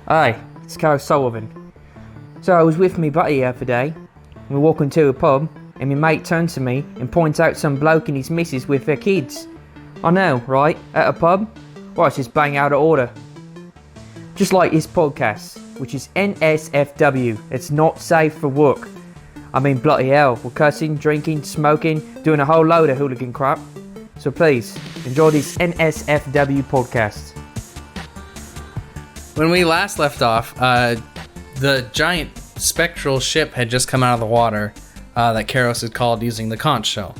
Hi, it's Carl Sullivan. So I was with me buddy the other day. We were walking to a pub, and my mate turned to me and points out some bloke and his missus with their kids. I know, right? At a pub? Well, it's just bang out of order. Just like this podcast, which is NSFW. It's not safe for work. I mean, bloody hell, we're cussing, drinking, smoking, doing a whole load of hooligan crap. So please, enjoy this NSFW podcast. When we last left off, the giant spectral ship had just come out of the water that Treacherous had called using the conch shell.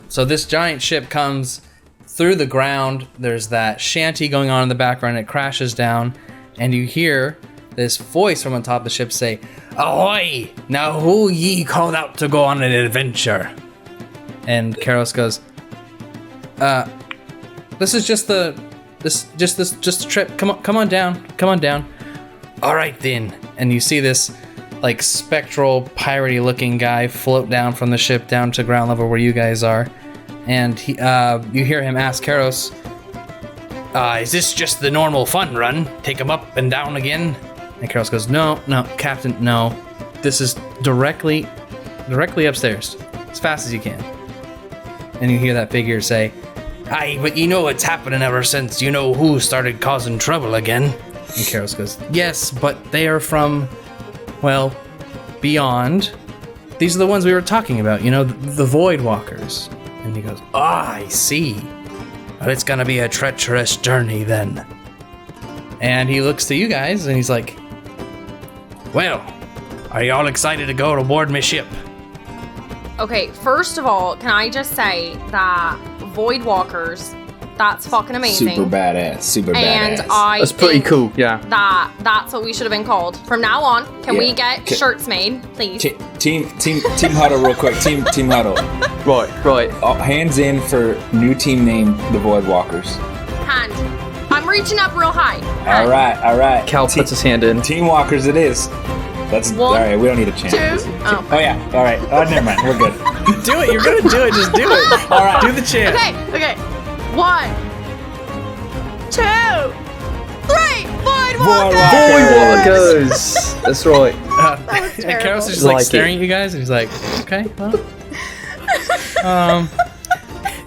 So this giant ship comes through the ground. There's that shanty going on in the background. It crashes down, and you hear this voice from on top of the ship say, "Ahoy! Now who ye called out to go on an adventure?" And Treacherous goes, "This is just the trip. Come on down. All right then." And you see this like spectral piratey looking guy float down from the ship down to ground level where you guys are, and he, you hear him ask Treacherous, "Is this just the normal fun run? Take him up and down again?" And Treacherous goes, "No, Captain, no. This is directly upstairs, as fast as you can." And you hear that figure say, "Aye, but you know what's happening ever since you know who started causing trouble again." And Treacherous goes, "Yes, but they are from, well, beyond. These are the ones we were talking about, you know, the Void Walkers." And he goes, I see. Well, it's gonna be a treacherous journey then." And he looks to you guys and he's like, "Well, are you all excited to go aboard my ship?" Okay, first of all, can I just say that Void Walkers, that's fucking amazing. Super badass. And I That's pretty think cool, yeah. That's what we should have been called. From now on, can we get shirts made, please? Team huddle real quick. Team huddle. Right. Hands in for new team name, the Void Walkers. Hand. I'm reaching up real high. All right. Cal puts his hand in. Team Walkers it is. That's One, all right. We don't need a chant. two. Oh yeah. All right. Oh, never mind. We're good. Do it, you're gonna do it, just do it. All right. Do the chant. Okay. 1, 2, 3. Void Walkers! Void Walkers! That's right. That was And terrible. Treacherous is just like Like staring at you guys, and he's like, "Okay, well."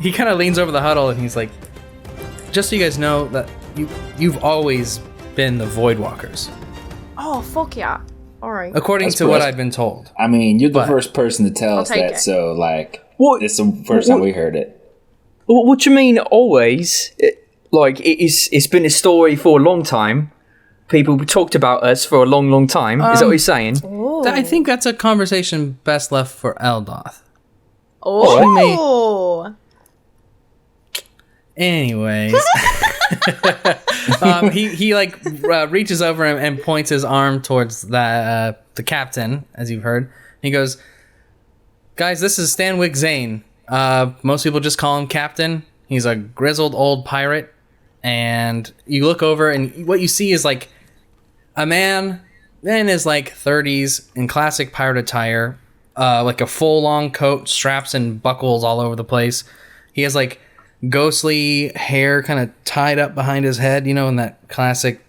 He kind of leans over the huddle, and he's like, "Just so you guys know that you've always been the Void Walkers, Oh, fuck yeah. All right. according That's to what gross. I've been told." I mean, you're the But- first person to tell us take that, it. so like, What? it's the first time we heard it. What do you mean always? It's been a story for a long time. People talked about us for a long time. Is that what you're saying? I think that's a conversation best left for Eldoth. Oh. Anyways, he like reaches over and points his arm towards the captain, as you've heard. He goes, "Guys, this is Stanwyck Zane. Most people just call him Captain. He's a grizzled old pirate." And you look over, and what you see is like a man in his like 30s in classic pirate attire, like a full long coat, straps and buckles all over the place. He has like ghostly hair kind of tied up behind his head, you know, in that classic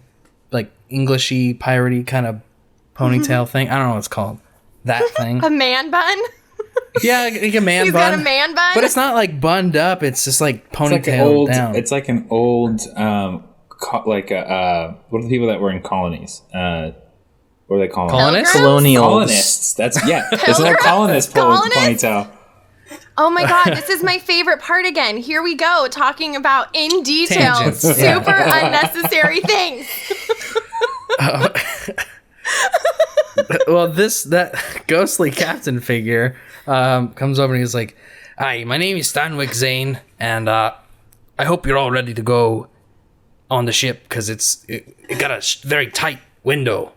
like Englishy piratey kind of ponytail thing. I don't know what it's called. That thing. A man bun? Yeah, like a man He's bun. got a man bun? But it's not like bunned up. It's just like It's like an ponytailed old. down. It's like an old, what are the people that were in colonies? What are they called? Colonists? Colonials. Colonists. That's There's no colonist ponytail. Oh my god, this is my favorite part again. Here we go, talking about in detail Tangents. super unnecessary things. Well, that ghostly captain figure comes over and he's like, "Hi, my name is Stanwyck Zane, and I hope you're all ready to go on the ship because it got a very tight window."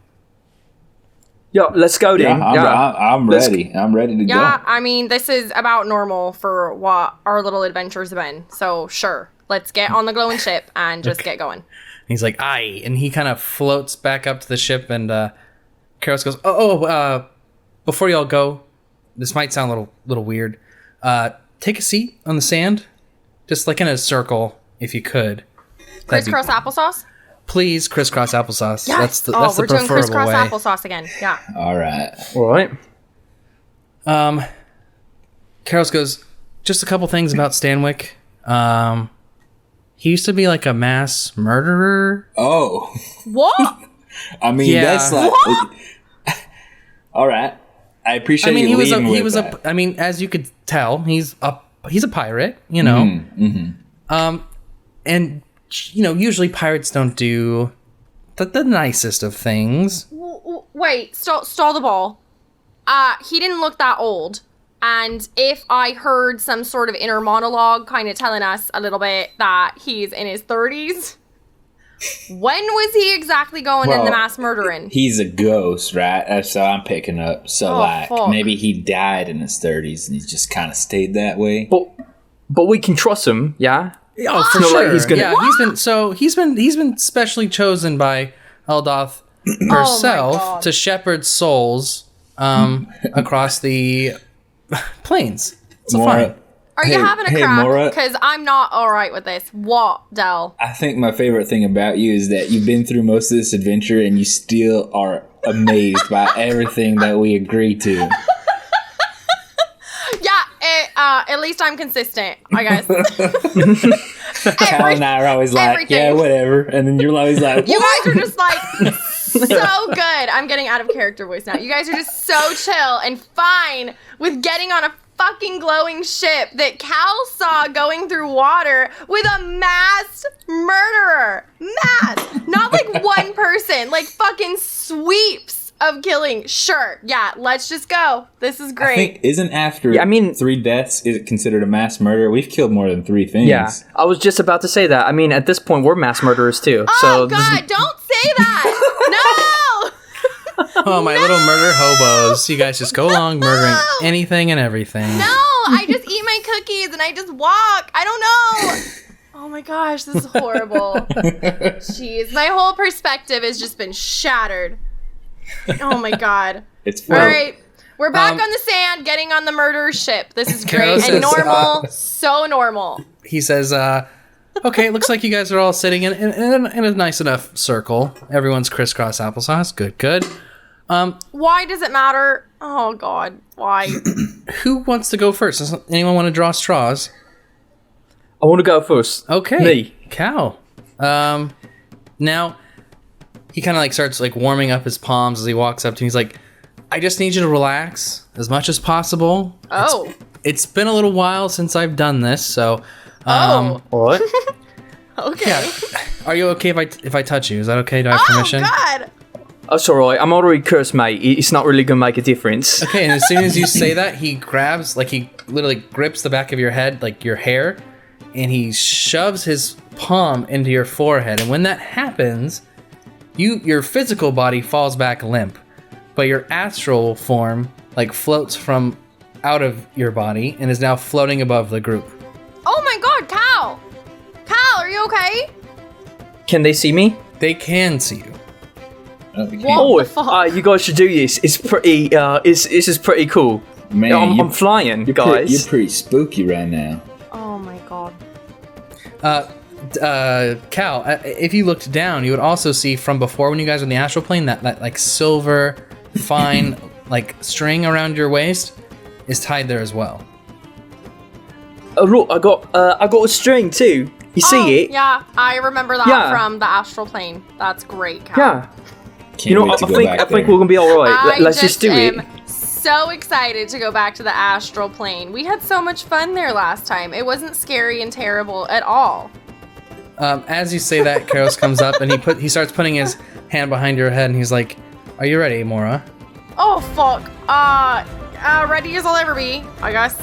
Yeah, let's go then. I'm ready. I'm ready to Yeah, go. I mean, this is about normal for what our little adventures have been. So, sure, let's get on the glowing ship and just get going. He's like, "Aye," and he kind of floats back up to the ship, and Treacherous goes, before y'all go, this might sound a little weird. Take a seat on the sand, just like in a circle, if you could. Crisscross applesauce? please crisscross applesauce. Yes. That's the we're doing preferable crisscross way. applesauce again. Yeah. All right. All right. Karos goes, just a couple things about Stanwyck. He used to be like a mass murderer. Oh, What? I mean, Yeah. that's like. All right. I appreciate I mean, you he leading with was that. I mean, as you could tell, he's a pirate, you know. And you know, usually pirates don't do the nicest of things. Wait, stall the ball. He didn't look that old. And if I heard some sort of inner monologue kind of telling us a little bit that he's in his 30s, when was he exactly going in the Well, mass murdering? He's a ghost, right? That's how I'm picking up. So, fuck. maybe he died in his 30s and he's just kind of stayed that way. But we can trust him, yeah? Oh, for not like sure. he's gonna- Yeah, he's been specially chosen by Eldoth herself God. to shepherd souls across the plains. So Maura, fine. Are you having a crack? Maura, Because I'm not all right with this. What, Dell? I think my favorite thing about you is that you've been through most of this adventure and you still are amazed by everything that we agree to. Yeah, at least I'm consistent, I guess. Cal and I are always like, everything. yeah, whatever. And then you're always like, You guys are just like so good. I'm getting out of character voice now. You guys are just so chill and fine with getting on a fucking glowing ship that Cal saw going through water with a masked murderer. Masked. Not like one person, like fucking sweeps of killing. Sure. Yeah, let's just go. This is I great. think, isn't after Yeah, I mean- 3 deaths, is it considered a mass murder? We've killed more than 3 things. Yeah. I was just about to say that. I mean, at this point, we're mass murderers too. Oh so God, don't say that. No. Oh, my little murder hobos. You guys just go along murdering No. anything and everything. No, I just eat my cookies and I just walk. I don't know. Oh my gosh, this is horrible. Jeez, my whole perspective has just been shattered. Oh my God. It's All fun. right, we're back on the sand, getting on the murderer's ship. This is Carol great and says, normal. So normal. He says, okay, it looks like you guys are all sitting in a nice enough circle. Everyone's crisscross applesauce. Good. Why does it matter? Oh God, why? Who wants to go first? Does anyone want to draw straws? I want to go first. Okay. Me. Cal. Now, he kind of like starts like warming up his palms as he walks up to me. He's like, I just need you to relax as much as possible. Oh. It's been a little while since I've done this, so... Oh. What? Okay. Yeah. Are you okay if I touch you? Is that okay? Do I have permission? Oh God. That's alright. I'm already cursed, mate. It's not really gonna make a difference. Okay, and as soon as you say that, he grabs, like he literally grips the back of your head, like your hair, and he shoves his palm into your forehead. And when that happens, your physical body falls back limp, but your astral form like floats from out of your body and is now floating above the group. Oh my God, Cal. Cal, are you okay? Can they see me? They can see you. Oh, we can't. What Oh, the fuck? you guys should do this. It's pretty. This is pretty cool. Man, I'm flying, guys. You're pretty spooky right now. Oh my God. Cal, if you looked down, you would also see from before when you guys were in the astral plane that like silver, fine, like string around your waist is tied there as well. Oh, look, I got a string too. You see it? Yeah, I remember that Yeah. from the astral plane. That's great, Cal. Yeah. Can't You know, wait I to go think back I think there. we're gonna be all right. I Let's just do it. am so excited to go back to the astral plane. We had so much fun there last time. It wasn't scary and terrible at all. As you say that, Karos comes up and he starts putting his hand behind your head and he's like, "Are you ready, Maura?" Oh fuck. Ready as I'll ever be, I guess.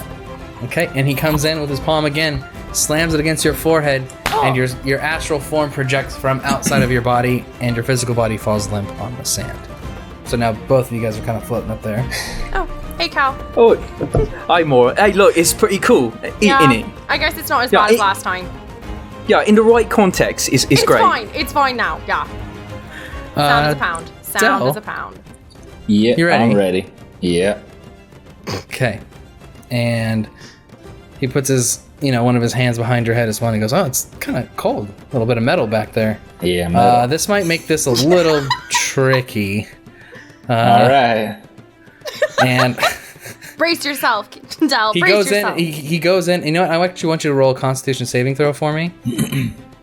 Okay, and he comes in with his palm again, slams it against your forehead, and your astral form projects from outside of your body, and your physical body falls limp on the sand. So now both of you guys are kind of floating up there. Oh, hey Cal. Oh, hi, Maura. Hey, look, it's pretty cool, Yeah, isn't it? I guess it's not as Yeah, bad as it- last time. Yeah, in the right context, it's great. Fine. It's fine now. Yeah. Sound is a pound. Sound Dell? is a pound. Yeah, You ready? I'm ready. Yeah. Okay. And he puts his one of his hands behind your head is one. He goes, oh, it's kind of cold. A little bit of metal back there. Yeah, metal. This might make this a little tricky. All right. And Brace yourself, Dell. he Brace goes yourself. in. He goes in. You know what? I actually want you to roll a Constitution saving throw for me.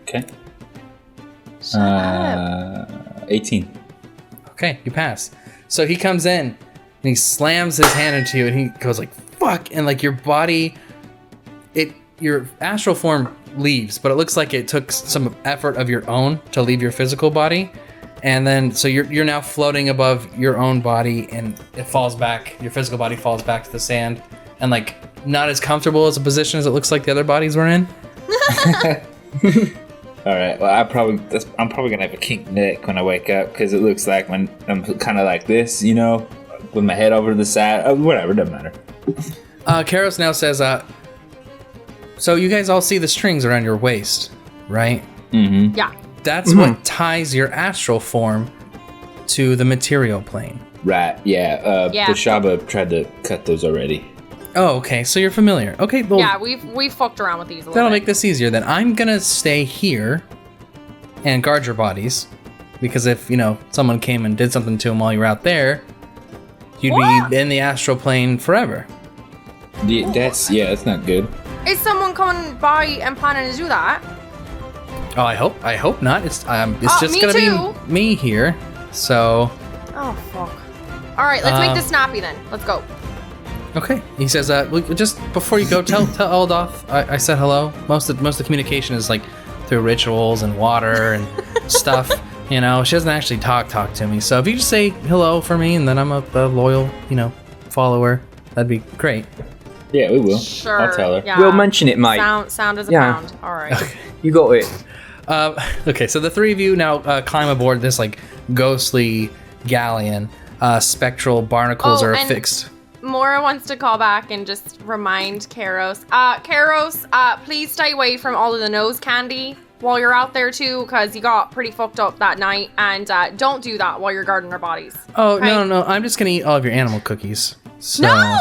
Okay. Shut up. 18. Okay, you pass. So he comes in and he slams his hand into you, and he goes like, "Fuck!" And like your body, your astral form leaves, but it looks like it took some effort of your own to leave your physical body. And then, so you're now floating above your own body, and it falls back. Your physical body falls back to the sand, and like not as comfortable as a position as it looks like the other bodies were in. All right. Well, I'm probably gonna have a kink neck when I wake up because it looks like when I'm kind of like this, with my head over to the side. Whatever, doesn't matter. Karos now says, so you guys all see the strings around your waist, right? Mm-hmm. Yeah. That's what ties your astral form to the material plane. Right. Yeah. Yeah. Bashaba tried to cut those already. Oh, okay. So you're familiar. Okay, well, Yeah, we've fucked around with these a little that'll bit. make this easier then. I'm gonna stay here and guard your bodies, because if someone came and did something to them while you were out there, you'd be in the astral plane forever. That's not good. Is someone coming by and planning to do that? Oh, I hope not. It's just me gonna too. be me here. So Oh, fuck. All right, let's make this snappy then. Let's go. okay. He says, just before you go, tell Eldoth I said hello. Most of the communication is like through rituals and water and stuff. She doesn't actually talk to me. So if you just say hello for me, and then I'm a loyal, follower, that'd be great. Yeah, we will. Sure. I'll tell her. Yeah. We'll mention it, mate. Sound as a Yeah. pound. All right. You got it. Okay, so the three of you now climb aboard this like ghostly galleon. Spectral barnacles Oh, are and- affixed. Maura wants to call back and just remind Karos. Karos, please stay away from all of the nose candy while you're out there too, because you got pretty fucked up that night. And don't do that while you're guarding our bodies. Oh, okay? no, I'm just gonna eat all of your animal cookies. So, No!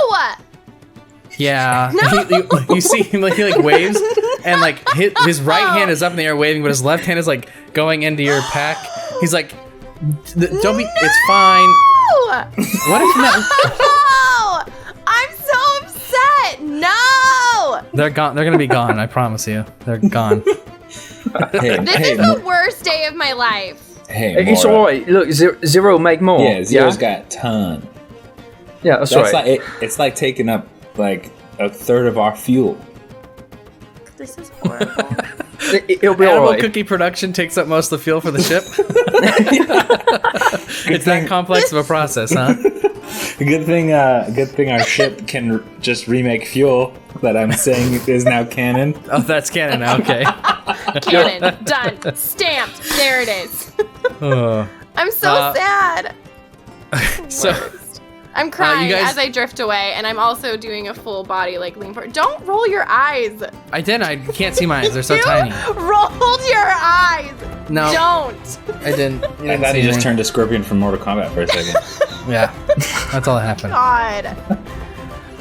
Yeah. You see him, like, he like waves, and like his right hand is up in the air waving, but his left hand is like going into your pack. He's like, don't be, it's fine. No! What if not? No! I'm so upset! No! They're gone. They're gonna be gone. I promise you. They're gone. This is the worst day of my life. Hey, It's Maura. alright. Look, Zero make more. Yeah, Zero's got a ton. Yeah, that's That's right. like it's like taking up like a third of our fuel. This is horrible. It'll be Animal alright. cookie production takes up most of the fuel for the ship. It's that complex of a process, huh? Good thing our ship can just remake fuel that I'm saying is now canon. Oh, that's canon now. Okay. Cannon. Done. Stamped. There it is. Oh. I'm so sad. So, I'm crying you guys- as I drift away, and I'm also doing a full body like lean forward. Don't roll your eyes. I didn't. I can't see my eyes. They're so You tiny. rolled your eyes. No. Don't. I didn't. You I didn't thought see he just me. turned to Scorpion from Mortal Kombat for a second. Yeah. That's all that happened. God.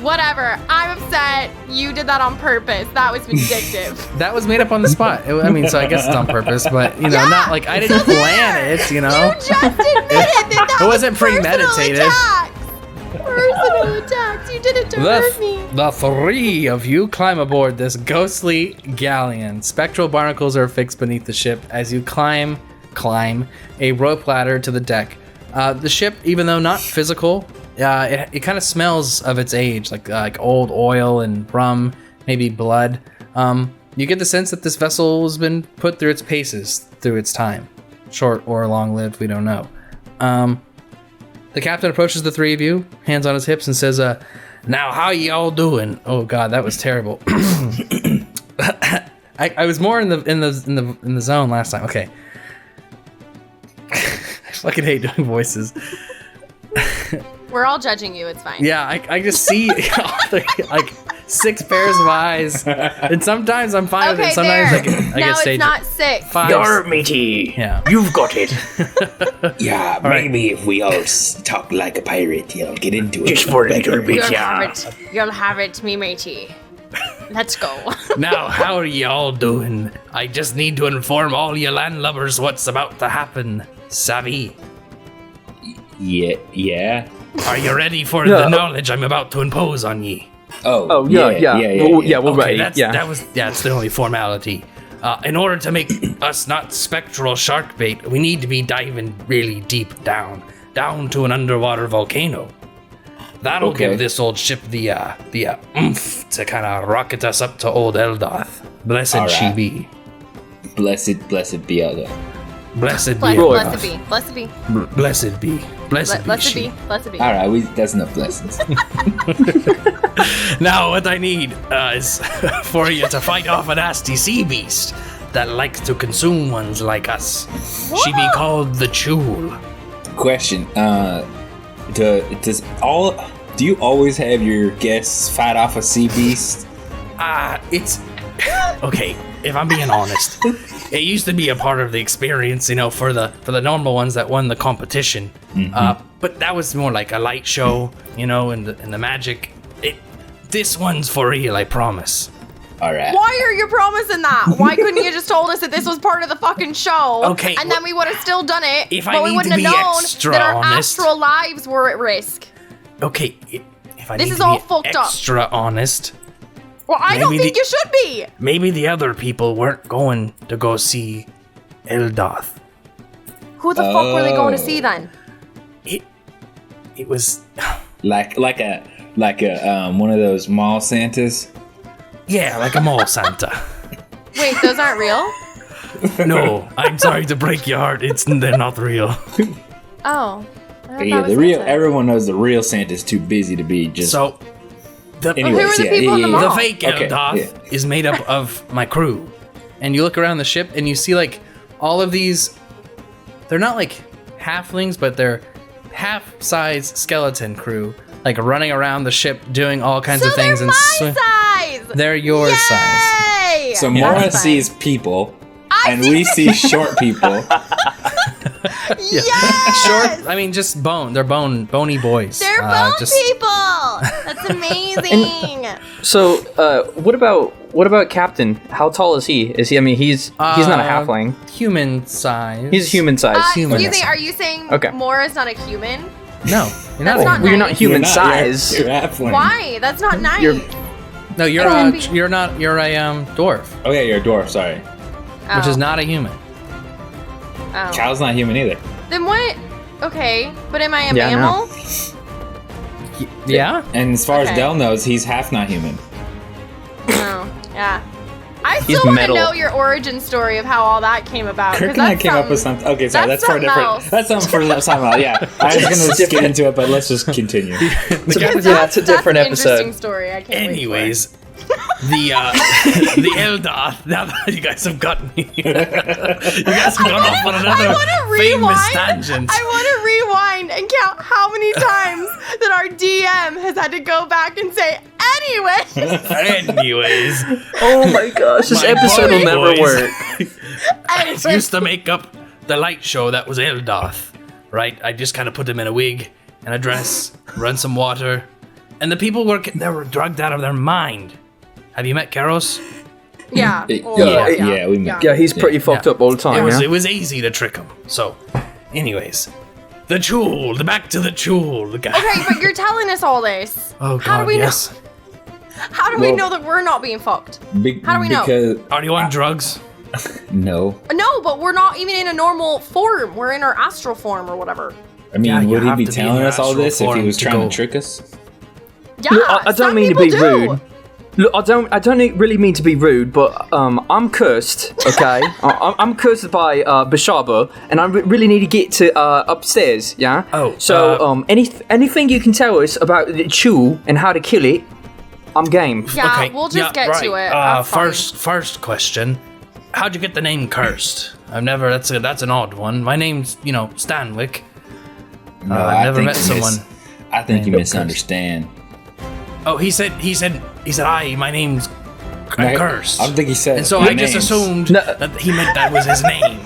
Whatever. I'm upset. You did that on purpose. That was vindictive. That was made up on the spot. I mean, so I guess it's on purpose, but Yeah, not like I didn't so plan there. it. You just admitted that It wasn't was personal premeditated. attacks. Personal attacks. You did it to hurt me. The three of you climb aboard this ghostly galleon. Spectral barnacles are fixed beneath the ship as you climb a rope ladder to the deck. The ship, even though not physical, it kind of smells of its age, like old oil and rum, maybe blood. You get the sense that this vessel has been put through its paces, through its time. Short or long-lived, we don't know. The captain approaches the three of you, hands on his hips, and says, "Now, how y'all doing?" Oh God, that was terrible. I was more in the zone last time. Okay. I fucking hate doing voices. We're all judging you. It's fine. Yeah, I just see like 6 pairs of eyes, and sometimes I'm fine with Okay, it. Sometimes there. I get Now stage it's not 6. 5. You're meaty. Yeah. You've got it. Yeah, right. maybe if we all talk like a pirate, get into it. Just for a little bit, You'll yeah. have it. You'll have it, me matey. Let's go. Now, how are you all doing? I just need to inform all you landlubbers what's about to happen. Savvy, Yeah. are you ready for the knowledge I'm about to impose on ye? Oh, yeah. We're ready. That's the only formality. In order to make us not spectral shark bait, we need to be diving really deep down to an underwater volcano. That'll give this old ship the oomph to kind of rocket us up to old Eldoth. Blessed she be. Blessed be Elda. Blessed be. Blessed be. Blessed be. Blessed be. Blessed be. Blessed she. be. Blessed be. All right, that's enough blessings. Now, what I need is for you to fight off a nasty sea beast that likes to consume ones like us. She be called the Chul. Question: do you always have your guests fight off a sea beast? It's okay. If I'm being honest, it used to be a part of the experience, for the normal ones that won the competition. But that was more like a light show, and the magic. This one's for real, I promise. All right. Why are you promising that? Why couldn't you just told us that this was part of the fucking show? Okay, And then we would have still done it, if but I we need wouldn't to have be known extra that our honest- astral lives were at risk. Okay, if I This need is to all be fucked up. extra honest, Well, I don't Maybe think you should be. maybe the other people weren't going to go see Eldoth. Who the fuck were they going to see then? It was, Like a one of those mall Santas. yeah, like a mall Santa. Wait, those aren't real? No, I'm sorry to break your heart. They're not real. Oh. Yeah, the real. Everyone knows the real Santa's too busy to be just. So, anyways, who are the people in the the mall? fake Okay, Eldoth yeah. is made up of my crew. And you look around the ship and you see like all of these. They're not like halflings, but they're half-size skeleton crew, like running around the ship doing all kinds So of things. they're my size! They're your size. Yay! So That's Maura fine. sees people, I and see we see short people. Yes! Short, I mean, just bone. They're bony boys. They're bone just- people! That's amazing! So, what about Captain? How tall is he? Is he? I mean, he's not a halfling. Human size. He's human size. human. Excuse me, are you saying Okay. Mora's not a human? No, you're not. That's not Well, you're not nice. human You're not- size. You're halfling. Why? That's not nice. No, you're Can be. you're not. You're a dwarf, Oh yeah, you're a dwarf. Sorry, which is not a human. Oh. Cal's not human either. Then what? Okay, but am I a Yeah, I know. mammal? Yeah. And as far as Okay. Dell knows, he's half not human. No. Yeah. I He's still want to metal. know your origin story of how all that came about. Kirk 'cause and I that's came up with something. Okay, sorry, that's that's for a something different. else. That's something for something else. Yeah, I was gonna just get into it, but let's just continue. It's a different That's an episode. interesting story. I can't Anyways, the the Eldoth. Now that you guys have gotten me, you guys have gone off on I another want to famous rewind. tangent. I want to rewind and count how many times that our DM has had to go back and say, anyway. Anyways, Oh my gosh, this My episode will boy never boys. work. I used to make up the light show that was Eldoth, right? I just kind of put him in a wig and a dress, run some water, and the people were drugged out of their mind. Have you met Karos? Yeah. Yeah, we met. Yeah, he's pretty fucked up all the time. It yeah? was easy to trick him. So, anyways, the Chul, back to the Chul, the guy. Okay, but you're telling us all this. Oh How do God, we yes. know? How do we Well- know that we're not being fucked? How do we know? Because Are you on drugs? no, No, but we're not even in a normal form. We're in our astral form or whatever. I mean, Yeah, you would he have be to be in telling your us all astral this if he form was to trying go. to trick us? Yeah, Look, I don't some mean to people be do. rude. Look, I don't really mean to be rude, but I'm cursed. Okay, I'm cursed by Bashaba, and I really need to get to upstairs. Yeah. Oh, So anything you can tell us about the Chul and how to kill it, I'm game. Yeah, Okay, we'll just get to it. right. That's fine. First question. How'd you get the name Cursed? I've never. That's an odd one. My name's Stanwick. No, I've I never think met you someone. I think you named misunderstand. Oh, he said. Hi, my name's Right? Cursed. I don't think he said. And so your I just names. assumed No. that he meant that was his name.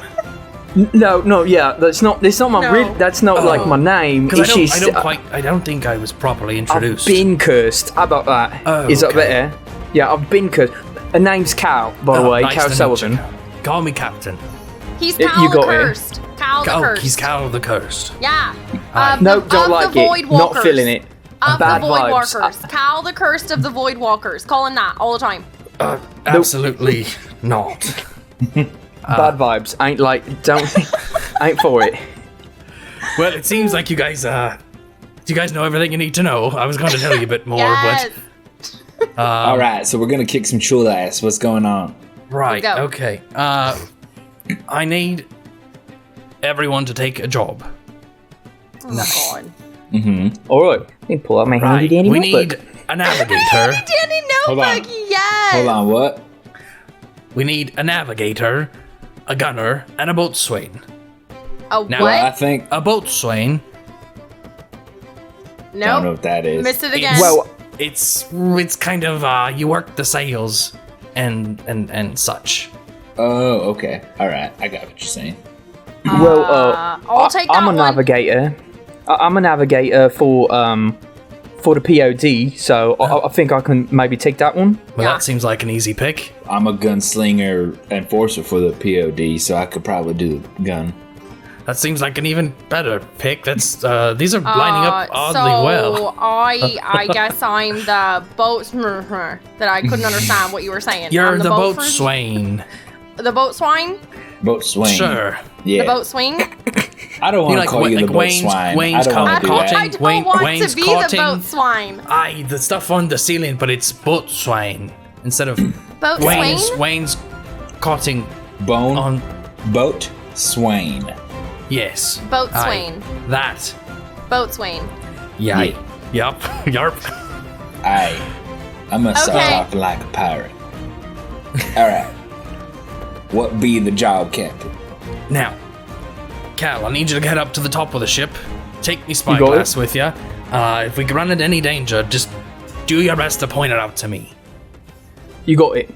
No, yeah, that's not my No. real. That's not like my name. Because It's just, I don't think I was properly I've introduced. been cursed. How about that? Oh, Is that okay. better? Yeah, I've been cursed. Her name's Cal, by the way, nice Cal to meet Sullivan. you, Cal. Call me Captain. He's You Cal the got it. Cursed. Cal the Cursed. He's Cal the Cursed. Yeah. No, don't like the it. Void Not Walkers. feeling it. Of Bad the Void vibes. Walkers. Cal the Cursed of the Void Walkers. Call him that all the time. Absolutely not. Bad vibes. Ain't ain't for it. Well, it seems like you guys know everything you need to know. I was going to tell you a bit more, Yes. All right, so we're gonna kick some chula ass. What's going on? but right, Go. okay. I need everyone to take a job. Oh, God. Alright. Let me pull out my handy dandy we notebook. need a navigator. Danny Hold on. Notebook, yes. Hold on, what? We need a navigator, a gunner, and a boatswain. A Now, what? I think A boatswain. I don't know Nope. what that is. Missed it again. Well, It's kind of you work the sails and such. Oh, okay. All right, I got what you're saying. I'll take that I'm a one. navigator. I'm a navigator for the POD, so I think I can maybe take that one. Well, Yeah. that seems like an easy pick. I'm a gunslinger enforcer for the POD, so I could probably do the gun. That seems like an even better pick. That's these are lining up oddly so well. I guess I'm the boatsman that I couldn't understand what you were saying. You're I'm the boat boatswain. The boatswine? Boat swing. Sure. Yeah. The boat swing? I don't want to like call you the like boat Wayne's- swine. Wayne's I don't want to do caught- that. I don't Wayne- want Wayne's to be caught the in- boat swine. Aye, the stuff on the ceiling, but it's boatswain instead of Boat swing? Wayne's cotting Bone. on. Boat swain. Yes. Boat Aye. swain. That. Boat swain. Yay. Yup. Yarp. I'm gonna start Okay. off like a pirate. All right. What be the job, Captain? Now, Cal, I need you to get up to the top of the ship. Take me You got spyglass it? with you. If we run into any danger, just do your best to point it out to me. You got it.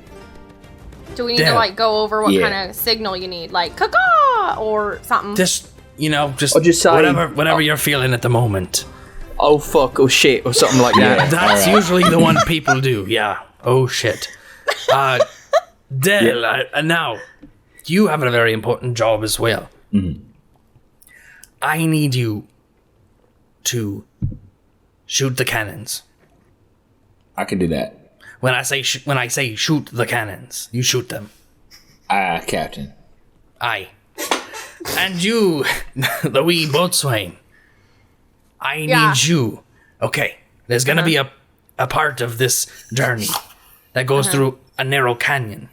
Do we need to Damn. like go over what Yeah. kind of signal you need? Like caw or something? Just, just, Or just say- whatever you're feeling at the moment. Oh fuck, or shit, or something like that. Yeah. That's Alright. usually the one people do. Yeah. Oh shit. Dell, and now you have a very important job as well. Mm-hmm. I need you to shoot the cannons. I can do that. When I say shoot the cannons, you shoot them. Captain. Aye. And you, the wee boatswain, I Yeah. need you. Okay, there's gonna be a part of this journey that goes through a narrow canyon.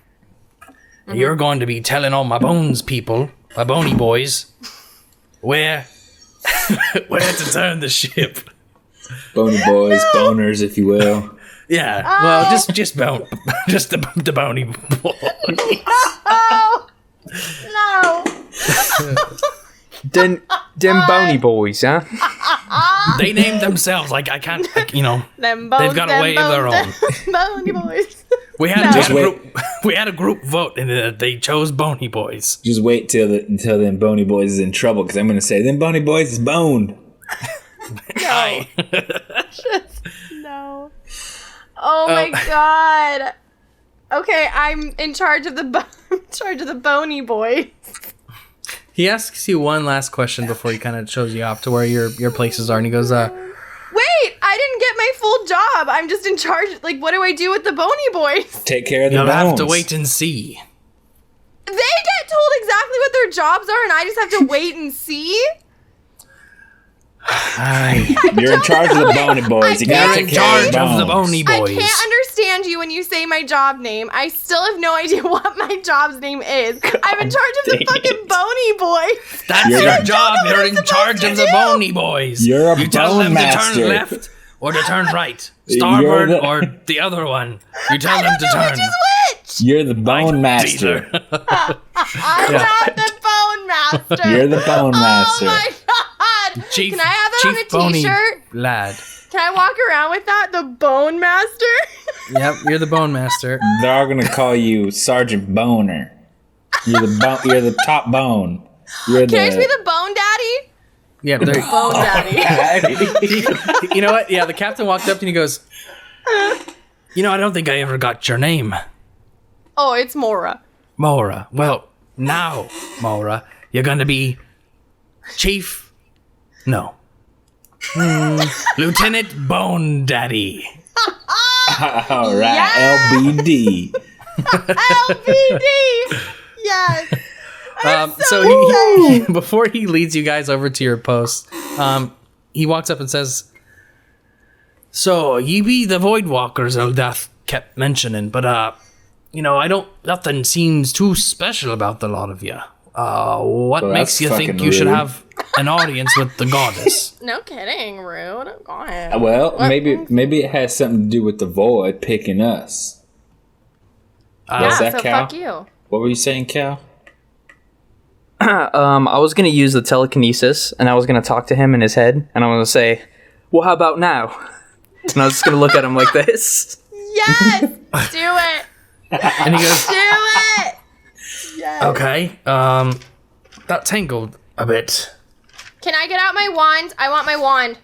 You're going to be telling all my bones people, my bony boys, where to turn the ship. Bony boys, boners, if you will. Yeah, well, just just the bony boy. Oh no! Them bony boys, huh? They named themselves like I can't, Them bones, They've got a them way of their bones, them bony boys. We had, No. we, Just had a wait. group, we had a group vote and they chose Bony Boys. Just wait until them bony boys is in trouble, because I'm gonna say them bony boys is boned. Aye. No. Oh my god. Okay, I'm in charge of the bony boy. He asks you one last question before he kind of shows you off to where your places are, and he goes, Wait, I didn't get my full job. I'm just in charge. Like, what do I do with the bony boys? Take care of the "You'll bones. have to wait and see." They get told exactly what their jobs are, and I just have to wait and see. Aye. You're in charge of the bony boys. You You're gotta You're take in care charge of the bones. Bony I Boys. can't understand you when you say my job name. I still have no idea what my job's name is. I'm in charge of the dang fucking it. bony boys. That's You're your the- job. What You're am I in supposed charge to of the do? Bony Boys. You're a You tell bone them master. to turn left or to turn right, You're starboard the- or the other one. You tell I them don't to know turn. which is which. You're the bone I master. don't either. I'm not the bone master. You're the bone master. Oh my god. Chief, Can I have that Chief on a Bony t-shirt? Lad. Can I walk around with that? The bone master? Yep, you're the Bone Master. They're all gonna call you Sergeant Boner. You're the You're the top bone. You're Can I just be the bone daddy? Yeah, there. Bone daddy. You know what? Yeah, the captain walked up and he goes, I don't think I ever got your name. Oh, it's Maura. Maura. Well, now, Maura, you're gonna be Chief... No. Lieutenant Bone Daddy. All right, Yes! LBD. LPD! Yes. So he before he leads you guys over to your post, he walks up and says, "So ye be the Void Walkers Eldath kept mentioning, but nothing seems too special about the lot of you. What Well, makes that's you think fucking you should rude. have an audience with the goddess?" No kidding, rude. Go ahead. Well, maybe it has something to do with the void picking us. Yeah, What's that, so Cal? fuck you. What were you saying, Cal? I was gonna use the telekinesis, and I was gonna talk to him in his head, and I was gonna say, "Well, how about now?" And I was just gonna look at him like this. Yes! Do it! And he goes, Do it! Yes. "Okay, that tangled a bit." Can I get out my wand? I want my wand.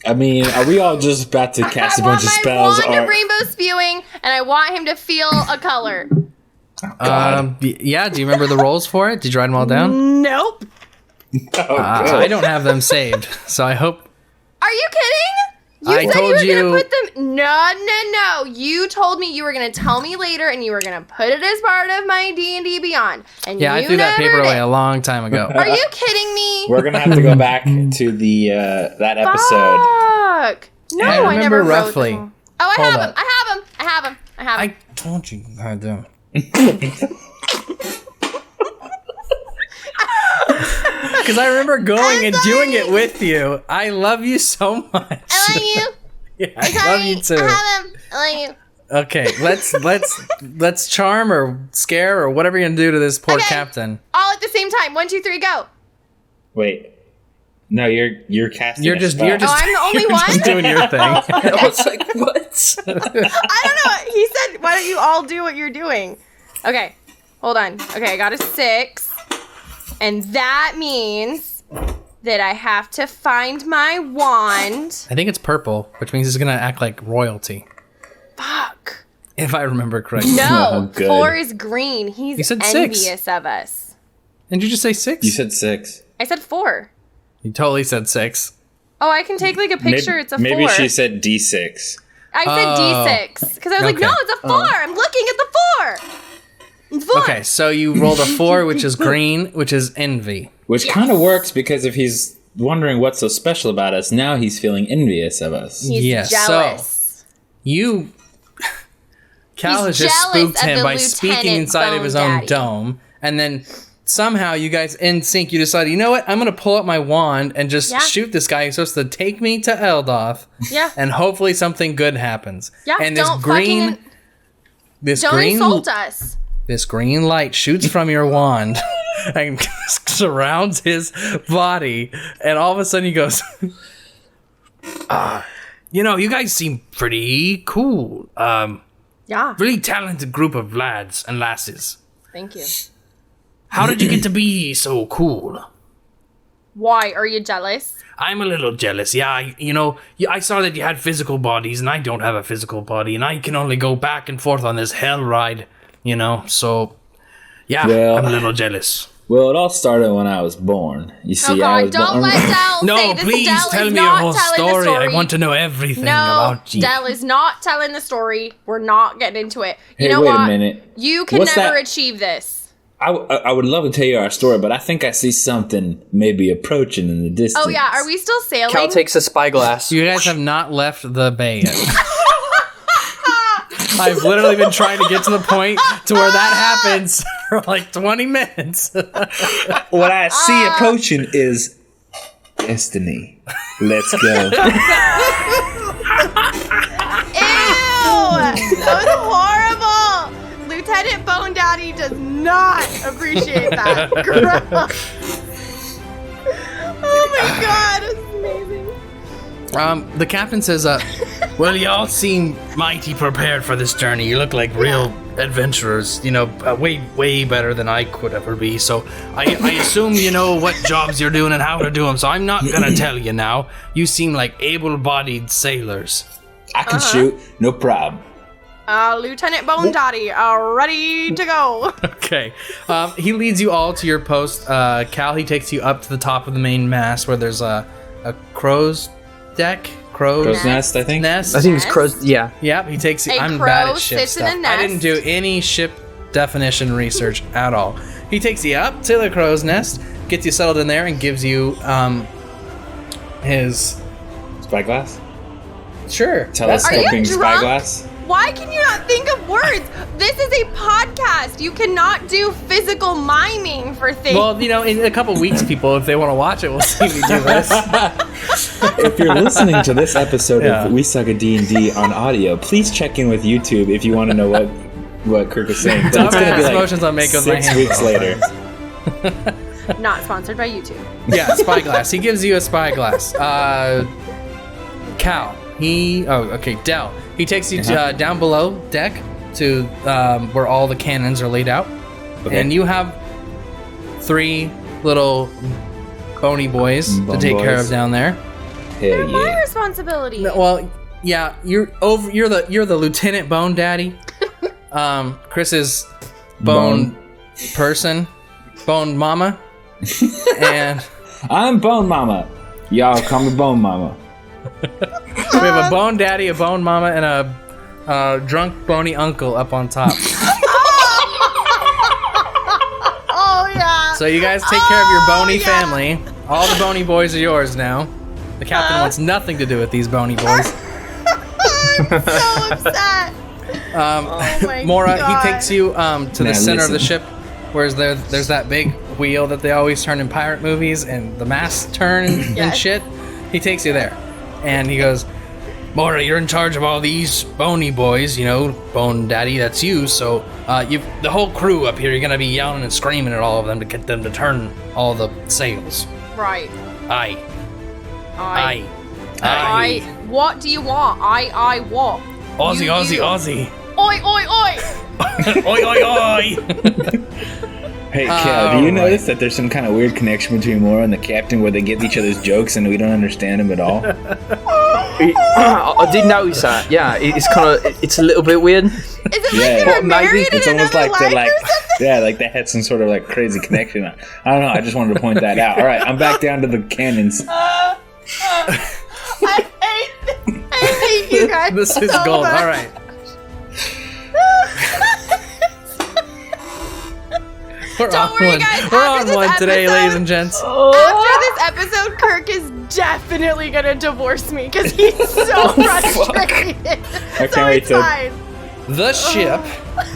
I mean, are we all just about to cast a I want bunch of my spells? wand of rainbow spewing, and I want him to feel a color. Yeah, do you remember the rolls for it? Did you write them all down? Nope. I don't have them saved, so I hope... Are you kidding? I You said told you were you- gonna put them. No. You told me you were gonna tell me later, and you were gonna put it as part of my D&D Beyond. And Yeah, I you threw that paper never away did. a long time ago. Are you kidding me? We're gonna have to go back to the that episode. Fuck. No, I I, remember never wrote roughly. them. Oh, I Hold have up. them. I have them. I told you you had them. Because I remember going and doing it with you. I love you so much. I love you. Yeah, I love you too. I have them. I love you. Okay, let's charm or scare or whatever you're gonna do to this poor Okay. captain. All at the same time. 1, 2, 3, go. Wait, no, you're casting. You're a just spell. Oh, I'm the only you're one? just doing your thing. I was like, "What?" I don't know. He said, why don't you all do what you're doing? Okay, hold on. Okay, I got a 6. And that means that I have to find my wand. I think it's purple, which means he's gonna act like royalty, Fuck. if I remember correctly. No, Oh, good. 4 is green. He's You said 6. envious of us. Didn't you just say 6? You said 6. I said 4. You totally said 6. Oh, I can take like a picture. Maybe, It's a 4. maybe she said D6. I said D6 because I was like, Okay. no, it's a 4. I'm looking at the 4. 4. Okay, so you rolled a 4, which is green, which is envy. Which kind of works because if he's wondering what's so special about us, now he's feeling envious of us. He's Yes, so- jealous. You, Cal has He's just jealous spooked of him the by speaking Lieutenant inside of Bone his own Daddy. dome, and then somehow you guys in sync. You decide, you know what? I'm gonna pull up my wand and just Yeah. shoot this guy who's supposed to take me to Eldoth, Yeah. and hopefully something good happens. Yeah, and this don't green, fucking- this Don't green, insult us. this green light shoots from your wand and surrounds his body, and all of a sudden he goes, you guys seem pretty cool. Yeah. Really talented group of lads and lasses. Thank you. How did you get to be so cool? Why are you jealous? I'm a little jealous. Yeah, I saw that you had physical bodies, and I don't have a physical body, and I can only go back and forth on this hell ride, so, yeah, Well- I'm a little jealous. Well, it all started when I was born. You see, Oh I God! was Don't born. let Dell say No, this. please Dell tell is me your not whole telling the story. story. I want to know everything No, about you. Dell is not telling the story. We're not getting into it. You Hey, know wait what? a minute. You can What's never that? achieve this. I would love to tell you our story, but I think I see something maybe approaching in the distance. Oh yeah, are we still sailing? Cal takes a spyglass. You guys have not left the bay yet. I've literally been trying to get to the point to where that happens for like 20 minutes. What I see approaching is destiny. Let's go. Ew! That was horrible. Lieutenant Bone Daddy does not appreciate that. Gross. Oh my God, it's amazing. The captain says, well, y'all seem mighty prepared for this journey. You look like real adventurers, way better than I could ever be. So I assume you know what jobs you're doing and how to do them. So I'm not going to tell you now. You seem like able-bodied sailors. I can shoot, no problem. Lieutenant Bone Daddy, ready to go. Okay. He leads you all to your post. Cal, he takes you up to the top of the main mast where there's a crow's deck. Crow's nest, I think. Nest. I think it's crows. Yeah. Yep, he takes you. A I'm crow bad at ship sits in stuff. a I didn't do nest. any ship definition research at all. He takes you up to the crow's nest, gets you settled in there, and gives you his Spyglass? sure. Telescoping Are you drunk? spyglass? Why can you not think of words? This is a podcast. You cannot do physical miming for things. Well, in a couple weeks, people, if they want to watch it, will see me do this. If you're listening to this episode Yeah. of We Suck At D&D on audio, please check in with YouTube if you want to know what Kirk is saying. But it's gonna be Dumbass like motions I make with my 6 hands weeks all the later. Not sponsored by YouTube. Yeah, spyglass. He gives you a spyglass. Cal. Dell. He takes you down below deck to where all the cannons are laid out. Okay. And you have 3 little bony boys to Bone take care boys. of down there. Hell My yeah. responsibility. Well, yeah, you're the Lieutenant Bone Daddy. Chris is Bone person, Bone Mama, and I'm Bone Mama. Y'all call me Bone Mama. we have a Bone Daddy, a Bone Mama, and a drunk bony uncle up on top. Oh yeah. So you guys take care of your bony family. All the bony boys are yours now. The captain wants nothing to do with these bony boys. I'm so upset. Oh my Maura, God. he takes you to the Now center of the listen. ship, whereas there's that big wheel that they always turn in pirate movies, and the masts turn and Yes. shit. He takes you there, and he goes, Maura, you're in charge of all these bony boys, Bone Daddy, that's you. So the whole crew up here, you're gonna be yelling and screaming at all of them to get them to turn all the sails. Right. Aye, I. aye, What do you want? I what? Aussie, You, Aussie, you. Aussie. Oi, oi, oi! Oi, oi, oi! Hey, Cal, do you Alright. notice that there's some kind of weird connection between Maura and the captain where they get each other's jokes and we don't understand them at all? I did notice that. Yeah, it's a little bit weird. Is it Yeah. like Well, they're married It's in almost another like they're life like, or something? yeah, like they had some sort of like crazy connection. I don't know. I just wanted to point that out. All right, I'm back down to the cannons. I hate you guys. This is so gold. much. All right. We're Don't on worry, one. guys, We're after on this one today, episode- ladies and gents. After this episode, Kirk is definitely gonna divorce me because he's so frustrated. I can't So wait it's to- fine. The ship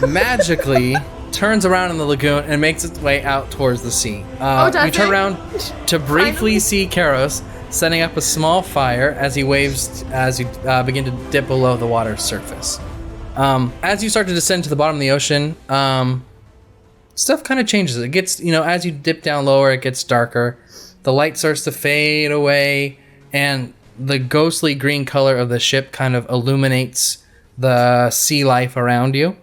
magically turns around in the lagoon and makes its way out towards the sea. does you turn it? around to briefly Finally? see Karos setting up a small fire as he waves as you begin to dip below the water's surface. As you start to descend to the bottom of the ocean, stuff kind of changes. It gets, as you dip down lower, it gets darker. The light starts to fade away, and the ghostly green color of the ship kind of illuminates the sea life around you.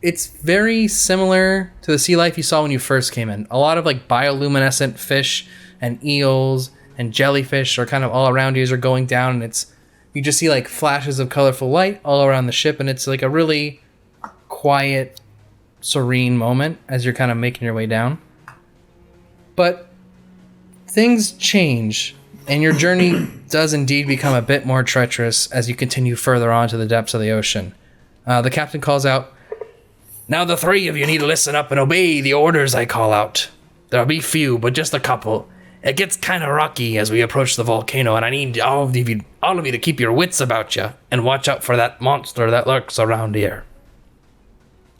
It's very similar to the sea life you saw when you first came in. A lot of like bioluminescent fish and eels and jellyfish are kind of all around you as you're going down, and you just see like flashes of colorful light all around the ship, and it's like a really quiet, serene moment as you're kind of making your way down. But things change, and your journey does indeed become a bit more treacherous as you continue further on to the depths of the ocean. The captain calls out, "Now the 3 of you need to listen up and obey the orders I call out. There'll be few, but just a couple. It gets kind of rocky as we approach the volcano, and I need all of you to keep your wits about you and watch out for that monster that lurks around here."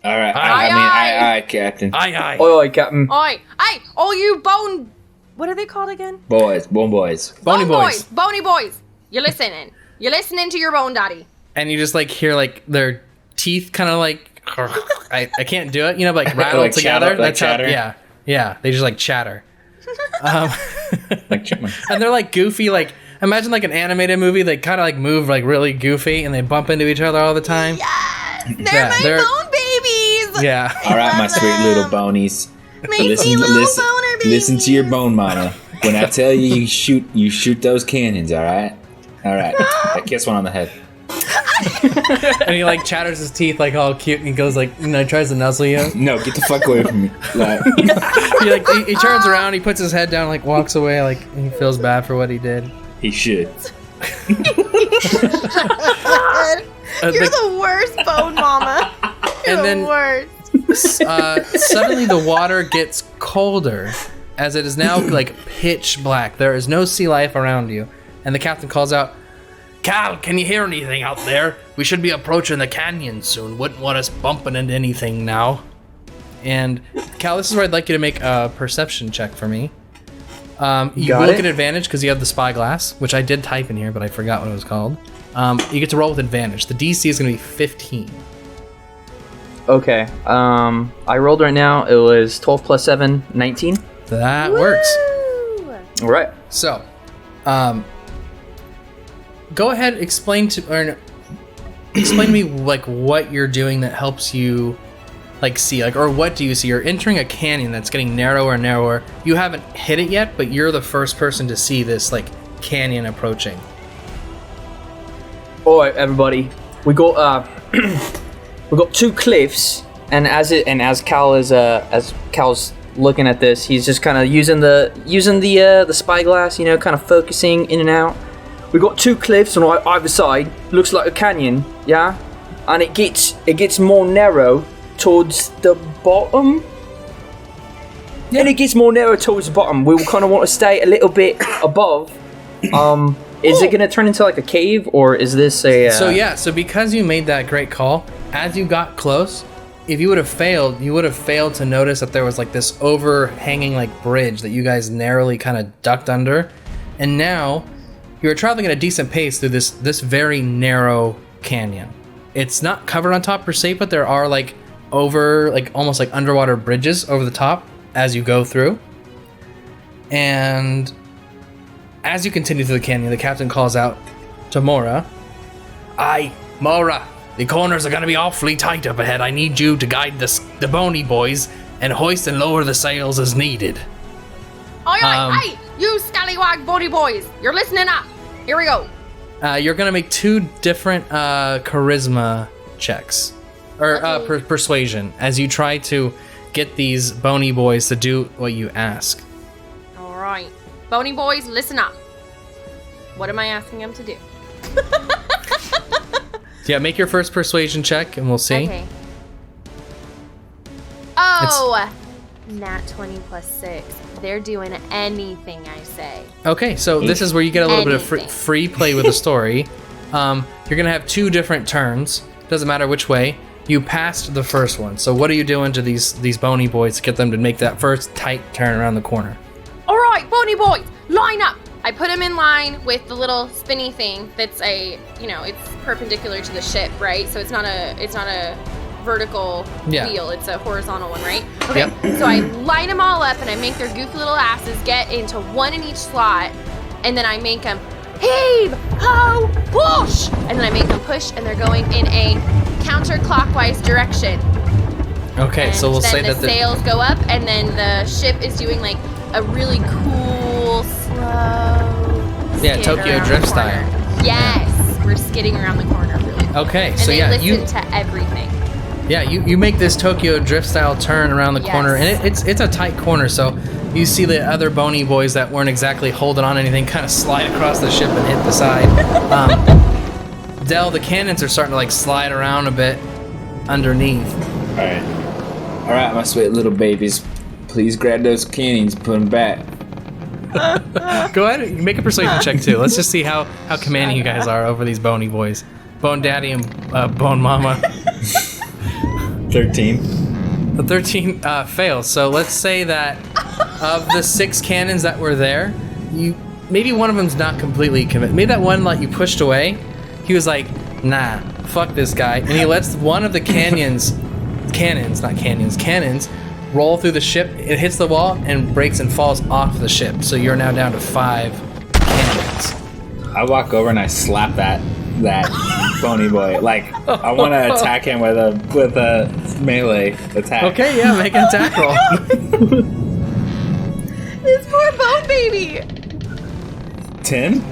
All right. Aye, Aye, Captain. Aye, aye. Oi, Captain. Oi, hey, all you bone. What are they called again? Bone boys. Bony Bone boys. Bony boys. You're listening. You're listening to your bone daddy. And you just like hear like their teeth kind of like I can't do it, like rattle Like together. chatter, like That's how, chatter? yeah. They just like chatter. Like chipmunks. And they're like goofy, like imagine like an animated movie. They kind of like move like really goofy, and they bump into each other all the time. Yes, they're Yeah, my they're- bone babies. Yeah. All right, my Love sweet them. little bonies. Makes me little boner babies. Listen to your bone mama. When I tell you, you shoot those cannons. All right. I kiss one on the head. And he like chatters his teeth like all cute, and he goes like, tries to nuzzle you. No, get the fuck away from me. Like, He turns around, he puts his head down, like walks away, like he feels bad for what he did. he should. You're the worst, Bone Mama. You're And the then- worst. Suddenly the water gets colder, as it is now like pitch black. There is no sea life around you, and the captain calls out, "Cal, can you hear anything out there? We should be approaching the canyon soon. Wouldn't want us bumping into anything now." And Cal, this is where I'd like you to make a perception check for me. You Got will it. get advantage because you have the spyglass, which I did type in here, but I forgot what it was called. You get to roll with advantage. The DC is going to be 15. Okay. I rolled right now. It was 12 plus 7, 19. That works. Woo! All right. So, go ahead, explain to me like what you're doing that helps you like see, like, or what do you see? You're entering a canyon that's getting narrower and narrower. You haven't hit it yet, but you're the first person to see this like canyon approaching. All right, everybody. We got we got two cliffs, and as Cal's looking at this, he's just kind of using the spyglass, kind of focusing in and out. We got two cliffs on either side. Looks like a canyon, yeah, and it gets more narrow towards the bottom. Yeah. And it gets more narrow towards the bottom. We kind of want to stay a little bit above. Is it gonna turn into like a cave, or is this a? So because you made that great call, as you got close, if you would have failed, to notice that there was like this overhanging like bridge that you guys narrowly kind of ducked under, and now you're traveling at a decent pace through this very narrow canyon. It's not covered on top per se, but there are like almost like underwater bridges over the top as you go through. And as you continue through the canyon, the captain calls out to Maura. "Aye, Maura, the corners are going to be awfully tight up ahead. I need you to guide the bony boys and hoist and lower the sails as needed." Aye, you scallywag body boys. You're listening up. Here we go. You're going to make two different charisma checks. Or persuasion, as you try to get these bony boys to do what you ask. All right. Bony boys, listen up. What am I asking them to do? Yeah, make your first persuasion check, and we'll see. Okay. Oh, nat 20 plus 6. They're doing anything I say. Okay, so this is where you get a little bit of Anything. free play with the story. You're gonna have two different turns. Doesn't matter which way. You passed the first one. So what are you doing to these bony boys to get them to make that first tight turn around the corner? All right, bony boys, line up. I put them in line with the little spinny thing that's it's perpendicular to the ship, right? So it's not a vertical wheel, it's a horizontal one, right? Okay, Yep. So I line them all up and I make their goofy little asses get into one in each slot, and then I make them heave, ho, push, and then I make them push, and they're going in a counterclockwise direction. Okay, And so we'll then say the that sails go up, and then the ship is doing like a really cool, slow skid Tokyo around Drift the corner. style. Yes, we're skidding around the corner really cool. Okay, And so they yeah, listen to everything. you make this Tokyo Drift style turn around the Yes. corner, and it's a tight corner, so you see the other bony boys that weren't exactly holding on anything kind of slide across the ship and hit the side. Dell, the cannons are starting to like slide around a bit underneath. All right, my sweet little babies. Please grab those cannons and put them back. Go ahead and make a persuasion check too. Let's just see how commanding you guys are over these bony boys. Bone Daddy and Bone Mama. 13. The 13 fails. So let's say that of the 6 cannons that were there, maybe one of them's not completely committed. Maybe that one like you pushed away. He was like, "Nah, fuck this guy," and he lets one of the cannons roll through the ship. It hits the wall and breaks and falls off the ship. So you're now down to 5 cannons. I walk over and I slap that bony boy. Like, I want to attack him with a melee attack. Okay, yeah, make an attack roll. This poor bone baby. 10?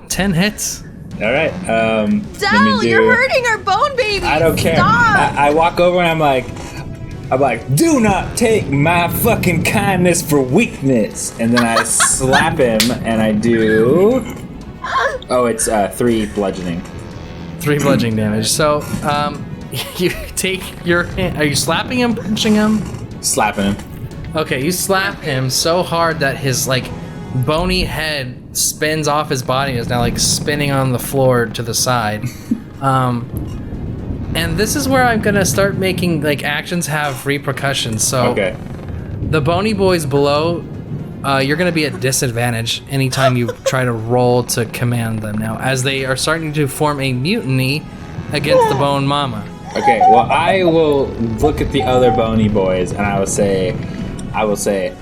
10 hits. All right. Dell, you're hurting our bone baby. I don't care. Stop. I walk over and I'm like, do not take my fucking kindness for weakness. And then I slap him and I do. Oh, it's 3 bludgeoning. 3 bludgeoning damage. So, you take your hand. Are you slapping him, punching him? Slapping him. Okay, you slap him so hard that his like bony head spins off his body and is now like spinning on the floor to the side. And this is where I'm gonna start making like actions have repercussions. So Okay. the bony boys below, you're gonna be at disadvantage anytime you try to roll to command them now, as they are starting to form a mutiny against the Bone Mama. Okay, well, I will look at the other bony boys and I will say,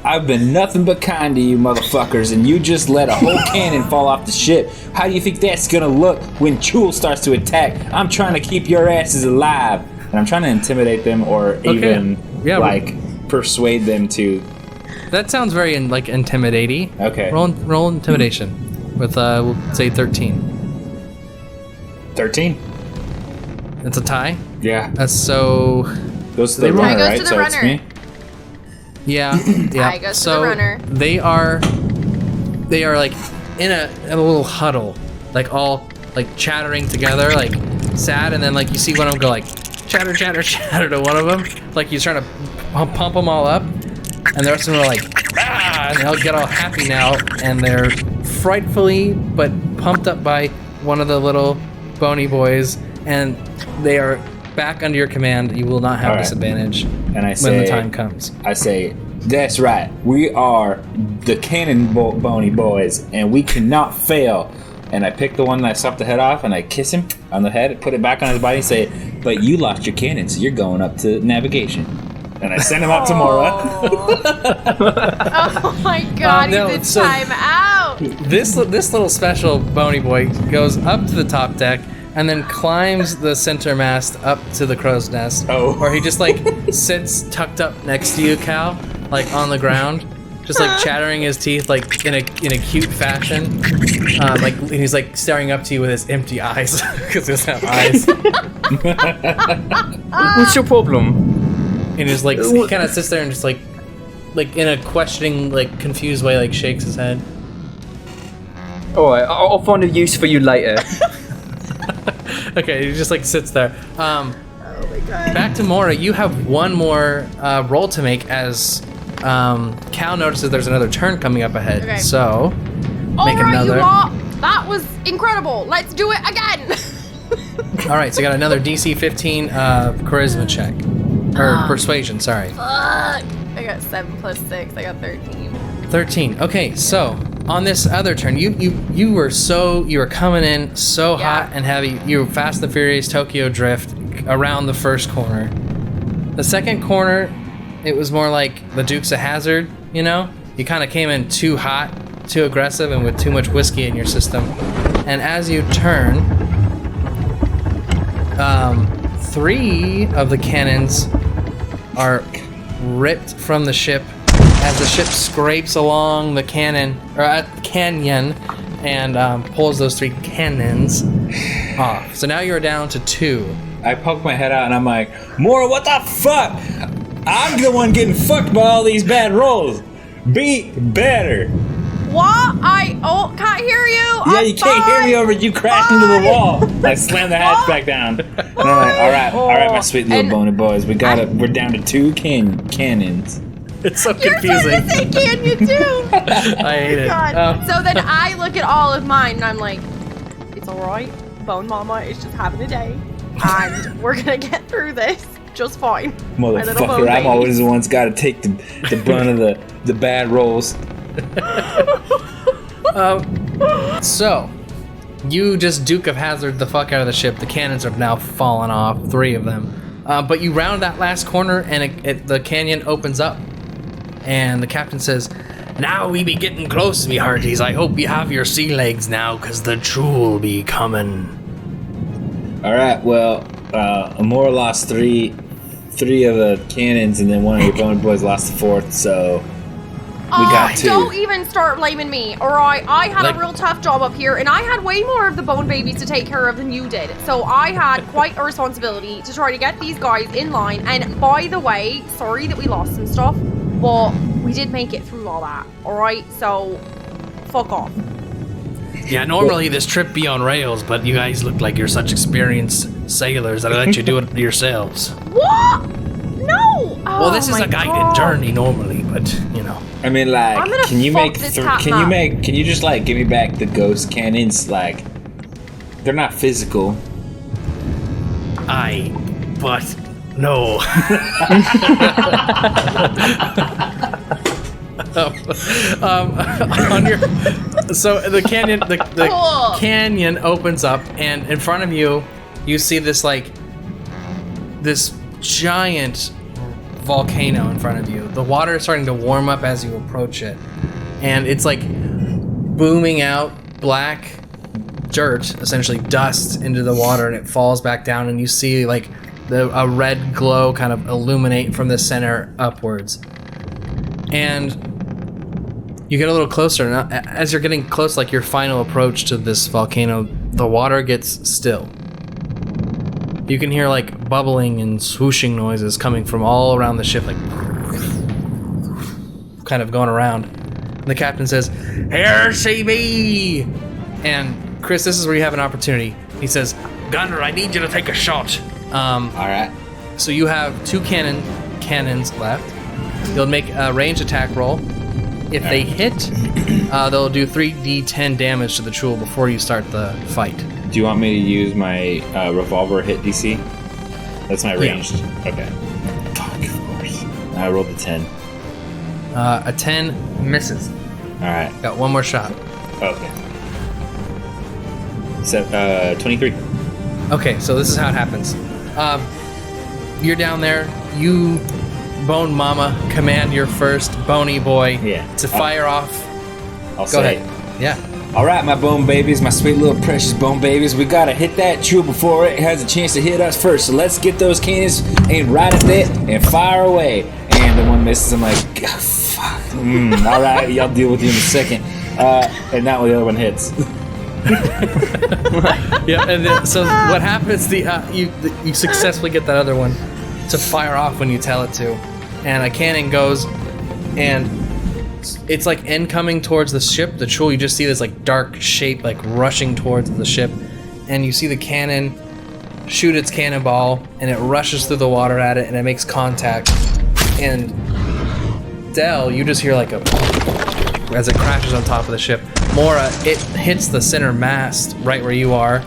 I've been nothing but kind to you motherfuckers, and you just let a whole cannon fall off the ship. How do you think that's gonna look when Chul starts to attack? I'm trying to keep your asses alive. And I'm trying to intimidate them or even, persuade them to... That sounds very intimidating. Okay. Roll intimidation with we'll say 13. 13? It's a tie. Yeah. That's so. Goes to the They runner, goes right? to the So it's runner. me? Yeah. Yeah. I goes to so the runner. They are like in a little huddle, like all like chattering together, like sad, and then like you see one of them go like chatter, chatter, chatter to one of them, like he's trying to pump them all up, and the rest of them are like, ah, and they'll get all happy now, and they're frightfully but pumped up by one of the little bony boys, and they are back under your command. You will not have All right. disadvantage And I when say, the time comes. I say, that's right. We are the cannon bony boys, and we cannot fail. And I pick the one that I chopped the head off, and I kiss him on the head, put it back on his body, and say, but you lost your cannon, so you're going up to navigation. And I send him up to Maura. Oh my god, no, it's so- time out. This little special bony boy goes up to the top deck and then climbs the center mast up to the crow's nest. Oh. Where he just like sits tucked up next to you, Cal, like on the ground, just like chattering his teeth, like in a cute fashion. Like and he's like staring up to you with his empty eyes because he doesn't have eyes. What's your problem? And he's like he kind of sits there and just like in a questioning, like confused way, like shakes his head. Alright, I'll find a use for you later. Okay, he just like sits there. Oh my god. Back to Maura, you have one more roll to make as Cal notices there's another turn coming up ahead. Okay. So, All make right, another. you all. That was incredible. Let's do it again. All right, so you got another DC 15 charisma check. Or persuasion, sorry. Fuck. I got 7 plus 6. I got 13. 13. Okay, so on this other turn, you were coming in so Yeah. hot and heavy. You were Fast and Furious Tokyo Drift around the first corner. The second corner, it was more like the Dukes of Hazzard, you know? You kind of came in too hot, too aggressive, and with too much whiskey in your system. And as you turn, 3 of the cannons are ripped from the ship as the ship scrapes along the canyon and pulls those 3 cannons off. So now you're down to 2. I poke my head out and I'm like, Maura, what the fuck? I'm the one getting fucked by all these bad rolls. Be better. What? I can't hear you. Yeah, you can't hear me over you crashing into the wall. I slam the hatch back down. And I'm like, all right, my sweet little And bony boys. We're down to 2 cannons. It's so You're trying to say can you too? I hate it. God. So then I look at all of mine and I'm like, it's alright. Bone Mama is just having a day. And we're gonna get through this just fine. My little bone Motherfucker, I'm baby. always the one's got to take the brunt of the bad rolls. So, you just Duke of Hazard the fuck out of the ship. The cannons have now fallen off, 3 of them. But you round that last corner and the canyon opens up. And the captain says, "Now we be getting close, me hearties. I hope you have your sea legs now, cause the Chul be coming." All right, well, Amora lost three of the cannons, and then one of your bony boys lost the 4th. So got two. Don't even start blaming me, alright? I had Like- a real tough job up here, and I had way more of the bone babies to take care of than you did. So I had quite a responsibility to try to get these guys in line. And by the way, sorry that we lost some stuff, but we did make it through all that, alright? So, fuck off. Yeah, normally this trip be on rails, but you guys look like you're such experienced sailors that I let you do it yourselves. What? No! Well, this is my a guided God. journey normally, but you know. I mean, I'm like, gonna can you fuck make this can cat you up. make can you just like give me back the ghost cannons? Like, they're not physical. But no. On your, so the canyon, the Cool. canyon opens up, and in front of you, you see this like this giant volcano in front of you. The water is starting to warm up as you approach it, and it's like booming out black dirt, essentially dust, into the water, and it falls back down, and you see like a red glow kind of illuminate from the center upwards. And you get a little closer, and as you're getting close, like your final approach to this volcano, the water gets still. You can hear like bubbling and swooshing noises coming from all around the ship, like kind of going around. And the captain says, "Here she be!" And Chris, this is where you have an opportunity. He says, "Gunner, I need you to take a shot." All right. So you have two cannons left. You'll make a ranged attack roll. If they hit, they'll do 3d10 damage to the tool before you start the fight. Do you want me to use my revolver hit DC? That's my Yeah. ranged. Okay. Fuck, of course. I rolled a 10. A 10 misses. All right. Got one more shot. Okay. So, 23. Okay, so this is how it happens. You're down there. You, Bone Mama, command your first bony boy Yeah. to fire off. I'll Go say. ahead. Yeah. All right, my bone babies, my sweet little precious bone babies. We gotta hit that tree before it has a chance to hit us first. So let's get those cannons aimed right at it and fire away. And the one misses. I'm like, "Ah, fuck. All right, y'all deal with you in a second. And not when the other one hits. Yeah. And then, so what happens? You successfully get that other one to fire off when you tell it to, and a cannon goes, and it's like incoming towards the ship. The Chul, you just see this like dark shape like rushing towards the ship, and you see the cannon shoot its cannonball, and it rushes through the water at it, and it makes contact. And Dell, you just hear like a as it crashes on top of the ship. Maura, it hits the center mast right where you are,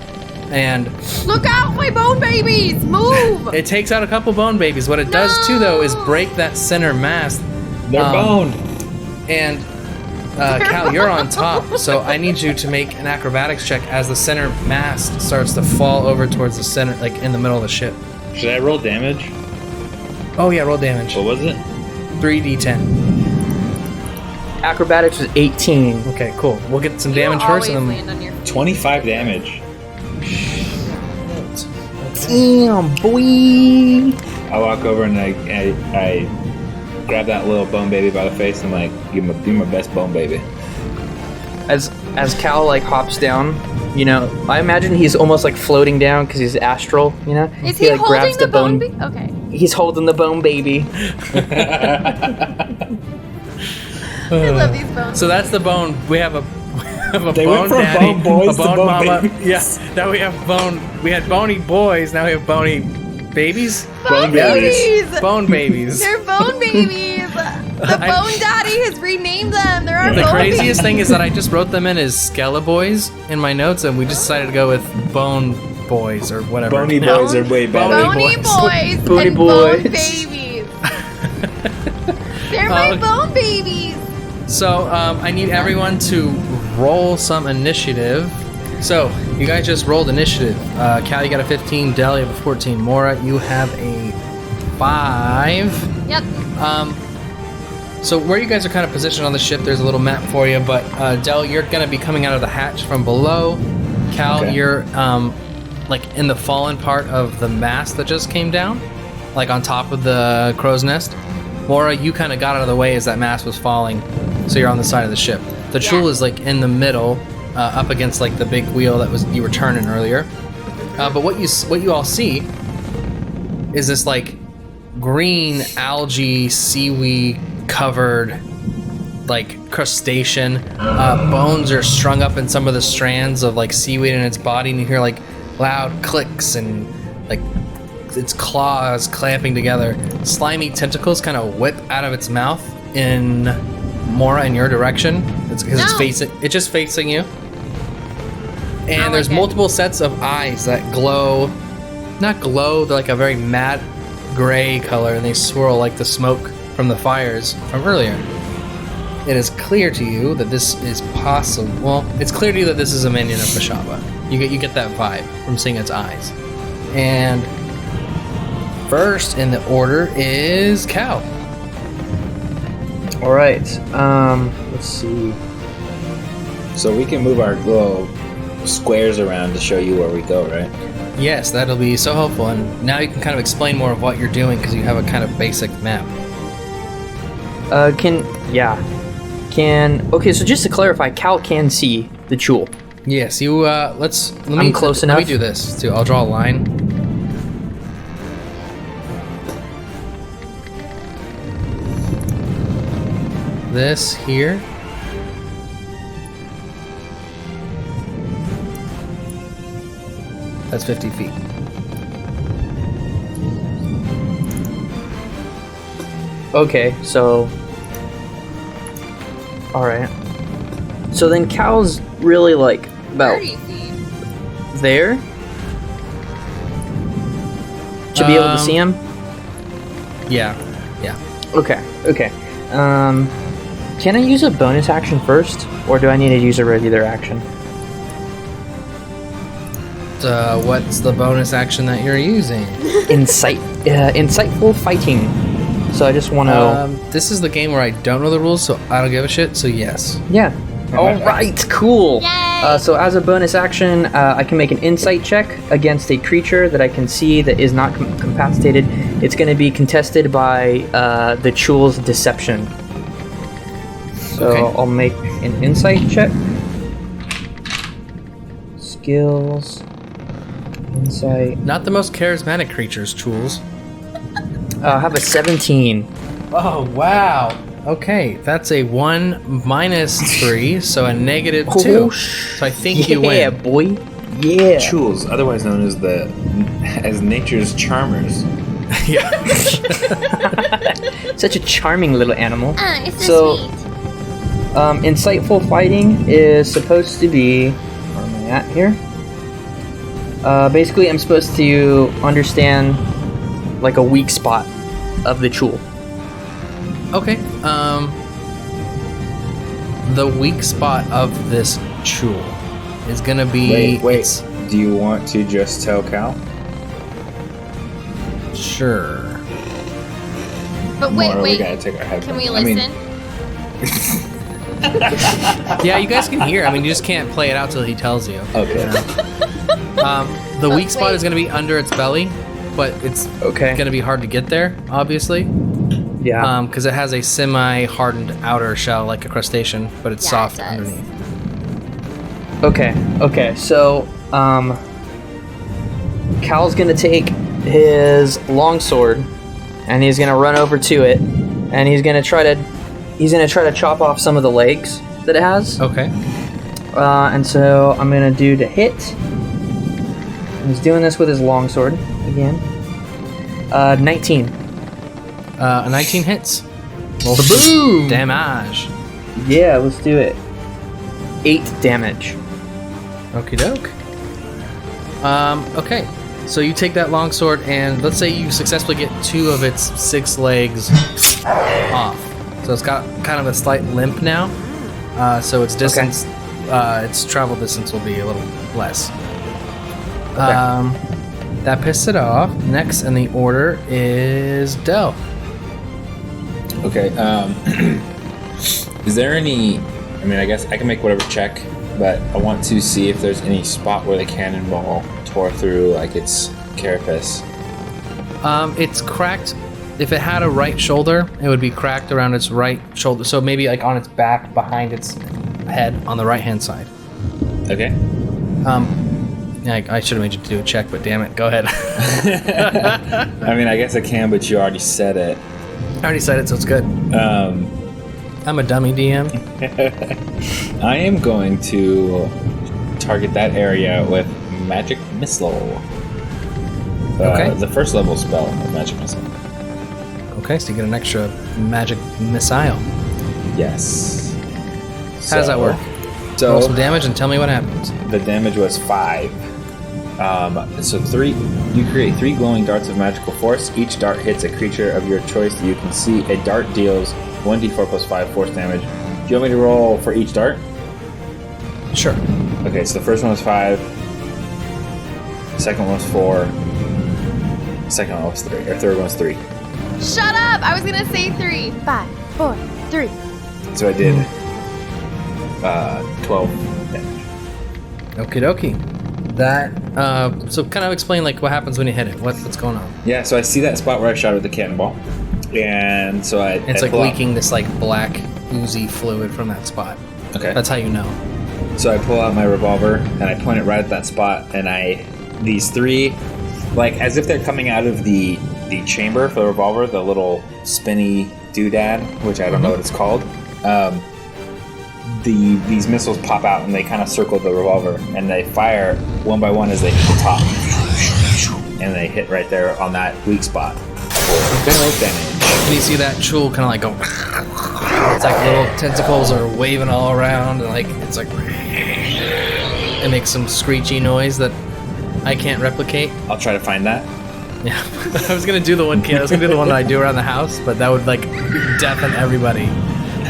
and Look out, my bone babies! Move! it takes out a couple bone babies. What it does too, though, is break that center mast. They're boned. And Cal, you're on top, so I need you to make an acrobatics check as the center mast starts to fall over towards the center, like in the middle of the ship. Should I roll damage? Oh yeah, roll damage. What was it? 3d10. Acrobatics is 18. Okay, cool. We'll get some damage You first, always and land on your feet. 25 damage. Damn, boy. I walk over and I grab that little bone baby by the face and like, give him my best bone baby. As Cal like hops down, you know, I imagine he's almost like floating down because he's astral. You know, Is he like holding the bone baby? Okay. He's holding the bone baby. I love these bones. so that's the bone. We have a They bone went from daddy, bone boys a to bone bone mama. babies. Yeah. Now we have bone. We had bony boys. Now we have bony babies. Bone babies! Bone babies. They're bone babies! The bone daddy has renamed them. They're our The bone craziest babies. thing is that I just wrote them in as Skeleboys in my notes, and we just decided to go with Bone Boys or whatever. Bony Now- boys are way better. Bony boys Bony and boys. bone babies. They're my bone babies. So I need everyone to roll some initiative. So you guys just rolled initiative. Cal, you got a 15. Dell, you have a 14. Maura, you have a 5. Yep. So where you guys are kind of positioned on the ship, there's a little map for you. But Dell, you're gonna be coming out of the hatch from below. Cal, Okay. you're like in the fallen part of the mast that just came down, like on top of the crow's nest. Maura, you kind of got out of the way as that mass was falling, so you're on the side of the ship. The Chul is like in the middle, up against like the big wheel that was you were turning earlier. But what you all see is this like green algae, seaweed covered like crustacean. Bones are strung up in some of the strands of like seaweed in its body, and you hear like loud clicks and like its claws clamping together. Slimy tentacles kind of whip out of its mouth in Maura in your direction. It's because it's just facing you. And there's multiple sets of eyes that glow, not glow, they're like a very matte gray color, and they swirl like the smoke from the fires from earlier. It is clear to you that this is possible. Well, it's clear to you that this is a minion of Bashaba. You get that vibe from seeing its eyes. And first in the order is Cal. All right. Let's see. So we can move our little squares around to show you where we go, right? Yes, that'll be so helpful. And now you can kind of explain more of what you're doing because you have a kind of basic map. Okay, so just to clarify, Cal can see the Chul. Yes, you. I'm close enough. Let me do this too. I'll draw a line. This here. That's 50 feet. Okay, so... Alright. So then Cal's really, like, about 30 feet. there? To be able to see him? Yeah. Okay. Can I use a bonus action first? Or do I need to use a regular action? What's the bonus action that you're using? Insightful fighting. So I just want to... This is the game where I don't know the rules, so I don't give a shit, so yes. Yeah. Alright, cool. Yay! So as a bonus action, I can make an insight check against a creature that I can see that is not incapacitated. It's going to be contested by the Chul's deception. So Okay. I'll make an insight check. Skills. Insight. Not the most charismatic creatures, Chuls. I have a 17. Oh, wow. Okay, that's a 1 minus 3, so a negative 2. Oh, So I think you Yeah, win. boy. Yeah. Chuls, otherwise known as nature's charmers. Yeah. Such a charming little animal. It's So- so sweet. Insightful fighting is supposed to be... Where am I at here? Basically, I'm supposed to understand like a weak spot of the Chul. Okay, the weak spot of this Chul is gonna be... Wait. Do you want to just tell Cal? Sure. But Maura, we wait. gotta take our headphones. Can we I mean, listen? Yeah, you guys can hear. I mean, you just can't play it out till he tells you. okay. The weak spot wait. is gonna be under its belly, but it's Okay. gonna be hard to get there, obviously. Yeah. Because it has a semi-hardened outer shell like a crustacean, but it's Yeah, soft it does. underneath. Okay. So, Cal's gonna take his longsword, and he's gonna run over to it, and he's gonna try to chop off some of the legs that it has. Okay. And so I'm gonna do to hit. And he's doing this with his longsword again. 19. A 19 hits. Roll boom! Damage. Yeah, let's do it. 8 damage. Okie doke. Okay. So you take that longsword, and let's say you successfully get 2 of its 6 legs off. So it's got kind of a slight limp now. So its distance, its travel distance will be a little less. That pissed it off. Next in the order is Dell. Okay. Is there any? I mean, I guess I can make whatever check, but I want to see if there's any spot where the cannonball tore through, like its carapace. It's cracked if it had a right shoulder, it would be cracked around its right shoulder. So maybe like on its back, behind its head, on the right-hand side. Okay. Yeah, I should have made you do a check, but damn it, go ahead. I mean, I guess I can, but you already said it. I already said it, so it's good. I'm a dummy DM. I am going to target that area with Magic Missile. Okay. The first level spell of Magic Missile. Okay, so you get an extra magic missile. Yes. How does that work? So Roll some damage and tell me what happens. the damage was 5. So 3. You create 3 glowing darts of magical force. Each dart hits a creature of your choice that you can see. A dart deals 1d4 plus 5 force damage. Do you want me to roll for each dart? Sure. Okay, so the first one was 5. The second one was 4. The second one was 3. Or third one was 3. Shut up! I was gonna say 3. 5, 4, 3. So I did 12 damage. Okie dokie. That, so kind of explain like what happens when you hit it. What's going on? Yeah, so I see that spot where I shot with the cannonball. And so It's like pull out- leaking this like black oozy fluid from that spot. Okay. That's how you know. So I pull out my revolver and I point it right at that spot, and these 3, like as if they're coming out of the chamber for the revolver, the little spinny doodad, which I don't know what it's called. These missiles pop out and they kind of circle the revolver, and they fire one by one as they hit the top, and they hit right there on that weak spot for 12 damage. And you see that Chul kind of like go. It's like little tentacles are waving all around, and like it's like it makes some screechy noise that I can't replicate. I'll try to find that. Yeah, I was gonna do the one that I do around the house, but that would like deafen everybody.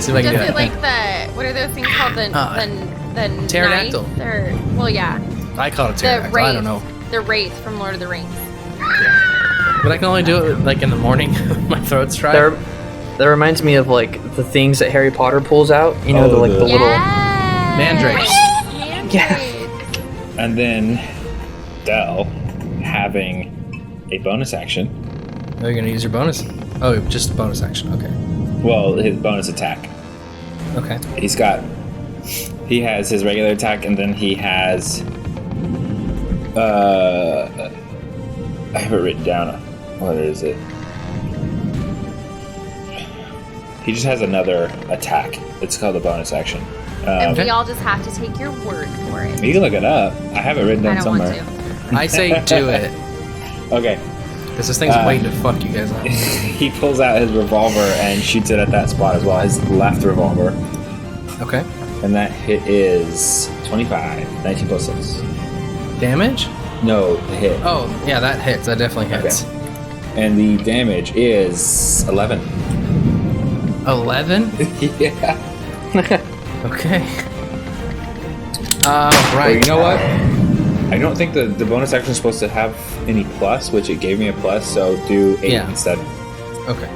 See if I can Does do it like the, what are those things called? The Pterodactyl. knife? Or, well, yeah. I call it The pterodactyl. wraith. I don't know, The wraith from Lord of the Rings. but I can only do it like in the morning. My throat's dry. That reminds me of like the things that Harry Potter pulls out. You know, Oh, the the- little. Yes! Mandrakes. Mandrakes. And then Dell, having a bonus action. Oh, you're gonna use your bonus? Oh, just a bonus action. Okay. Well, his bonus attack. Okay. He has his regular attack, and then he has I have it written down. What is it? He just has another attack. It's called a bonus action. And we all just have to take your word for it. You can look it up. I have it written I down don't somewhere. want to. I say do it, Okay. because this thing's waiting to fuck you guys up. He pulls out his revolver and shoots it at that spot as well, his left revolver. Okay. And that hit is 25. 19 plus 6. Damage? No, the hit. Oh, yeah, that hits. That definitely hits. And the damage is 11. 11? Yeah. Okay. Well, Right. you know what? I don't think the bonus action is supposed to have any plus, which it gave me a plus, so do 8 Yeah. instead. Okay.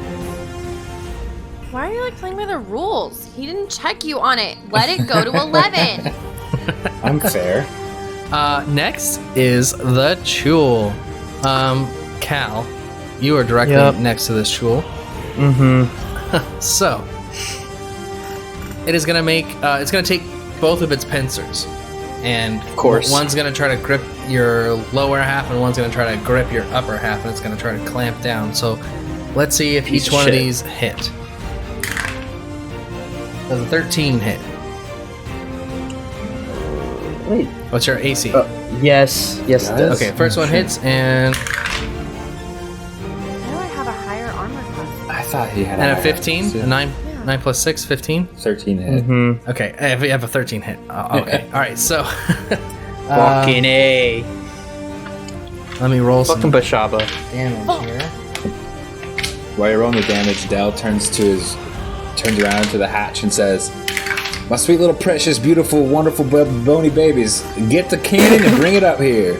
Why are you like playing by the rules? He didn't check you on it. Let it go to 11. I'm fair. Next is the Chul. Cal, you are directly Yep. next to this Chul. Mm-hmm. So, it is gonna make, it's gonna take both of its pincers. And Of course. one's gonna try to grip your lower half, and one's gonna try to grip your upper half, and it's gonna try to clamp down. So, let's see if Piece each of one of shit. these hit. Does a 13 hit? Wait. What's your AC? Yes. Yes, it does. Okay, first one hits, and Why do I have a higher armor class? I thought he had a 15? A 9 plus 6, 15? 13 hit. Mm-hmm. Okay, if you have a 13 hit. Okay, alright, so. Fucking A. Let me roll Fucking some Bashaba. damage here. While you're rolling the damage, Dell turns around to the hatch and says, "My sweet little precious, beautiful, wonderful, bony babies, get the cannon and bring it up here."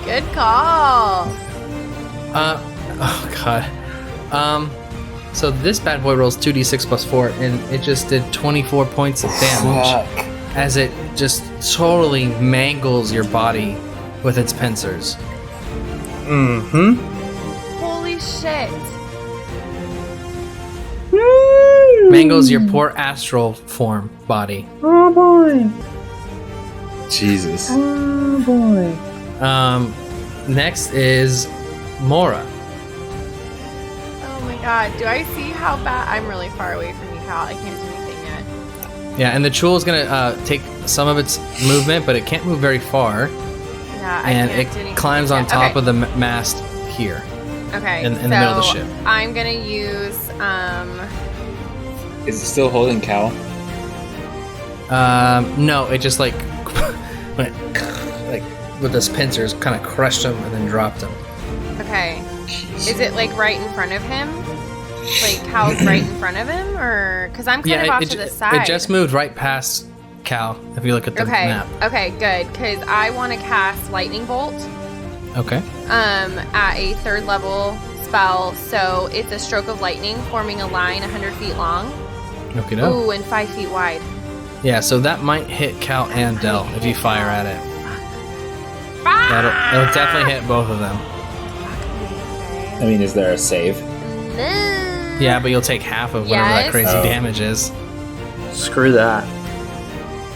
Good call. Oh god. So this bad boy rolls 2d6 plus 4, and it just did 24 points of damage as it just totally mangles your body with its pincers. Mm-hmm. shit. Mango's your poor astral form body. Oh boy. Jesus. Oh boy. Next is Maura. Oh my god, do I see how bad? I'm really far away from you, Cal. I can't do anything yet. Yeah, and the Chul is gonna take some of its movement, but it can't move very far, Yeah, I and can't it do anything climbs on yet. top Okay. of the mast here. Okay, in the middle of the ship. I'm gonna use Is it still holding Cal? No, it just like went like with those pincers, kind of crushed him and then dropped him. okay. Is it like right in front of him? Like Cal's right in front of him, or because I'm kind of off to the side. It just moved right past Cal. If you look at the Okay. map. Okay, good. Because I want to cast Lightning Bolt. Okay. At a 3rd level spell, so it's a stroke of lightning forming a line 100 feet long. Okay. No. Ooh, and 5 feet wide. Yeah, so that might hit Cal and Dell if you fire at it. Ah! It'll definitely hit both of them. I mean, is there a save? No. Yeah, but you'll take half of whatever that Yes. crazy Oh. damage is. Screw that.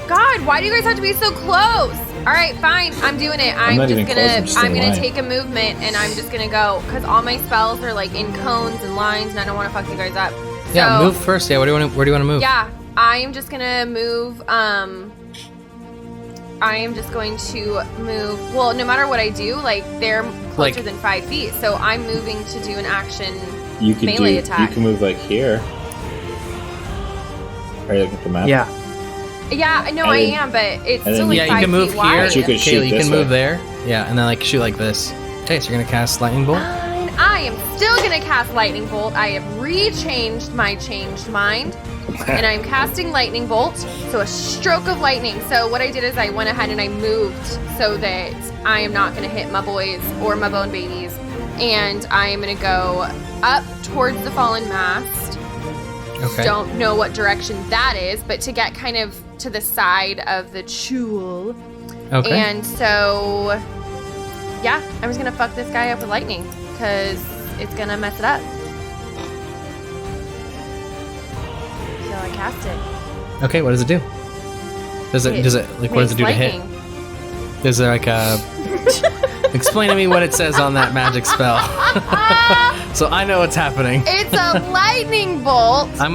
God, why do you guys have to be so close? All right, fine. I'm doing it. I'm not just even close, I'm just I'm in gonna line. take a movement and I'm just gonna go because all my spells are like in cones and lines, and I don't want to fuck you guys up. Yeah, So, move first. Yeah, where do you want to move? Yeah, I am just gonna move. I am just going to move. Well, no matter what I do, like they're closer Like- than 5 feet, so I'm moving to do an action. You could Melee do. attack. You can move like here. Are you looking at the map? Yeah. Yeah, I know And I then- am, but it's and then only Yeah, you 5 can move feet here. wide. But you could shoot Kaylee, you this can move way. there. Yeah, and then like shoot like this. Okay, so you're gonna cast lightning bolt. Fine, I am still gonna cast lightning bolt. I have rechanged my changed mind, and I'm casting lightning bolt. So a stroke of lightning. So what I did is I went ahead and I moved so that I am not gonna hit my boys or my bone babies, and I am gonna go up towards the fallen mast. Okay. Don't know what direction that is, but to get kind of to the side of the chul. Okay. And so, yeah, I'm just gonna fuck this guy up with lightning because it's gonna mess it up. So I cast it. Okay, what does it do? Does it like what does it do to hit? Is there like a explain to me what it says on that magic spell, so I know what's happening. It's a lightning bolt I'm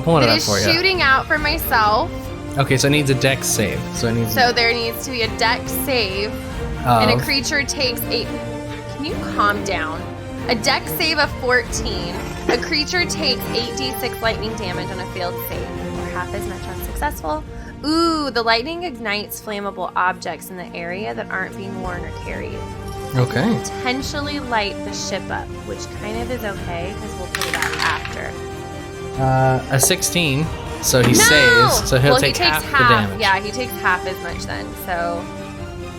pulling it that up is for you. shooting out for myself. Okay, so it needs a dex save. So it needs. So there needs to be a dex save, and a of- creature takes a. Can you calm down? A dex save of 14. A creature takes 8d6 lightning damage on a failed save, or half as much on successful. Ooh, the lightning ignites flammable objects in the area that aren't being worn or carried. Okay. Potentially light the ship up, which kind of is okay because we'll put it out after. A 16. So he No! saves. So he'll Well, take he takes half the damage. Yeah, he takes half as much then. So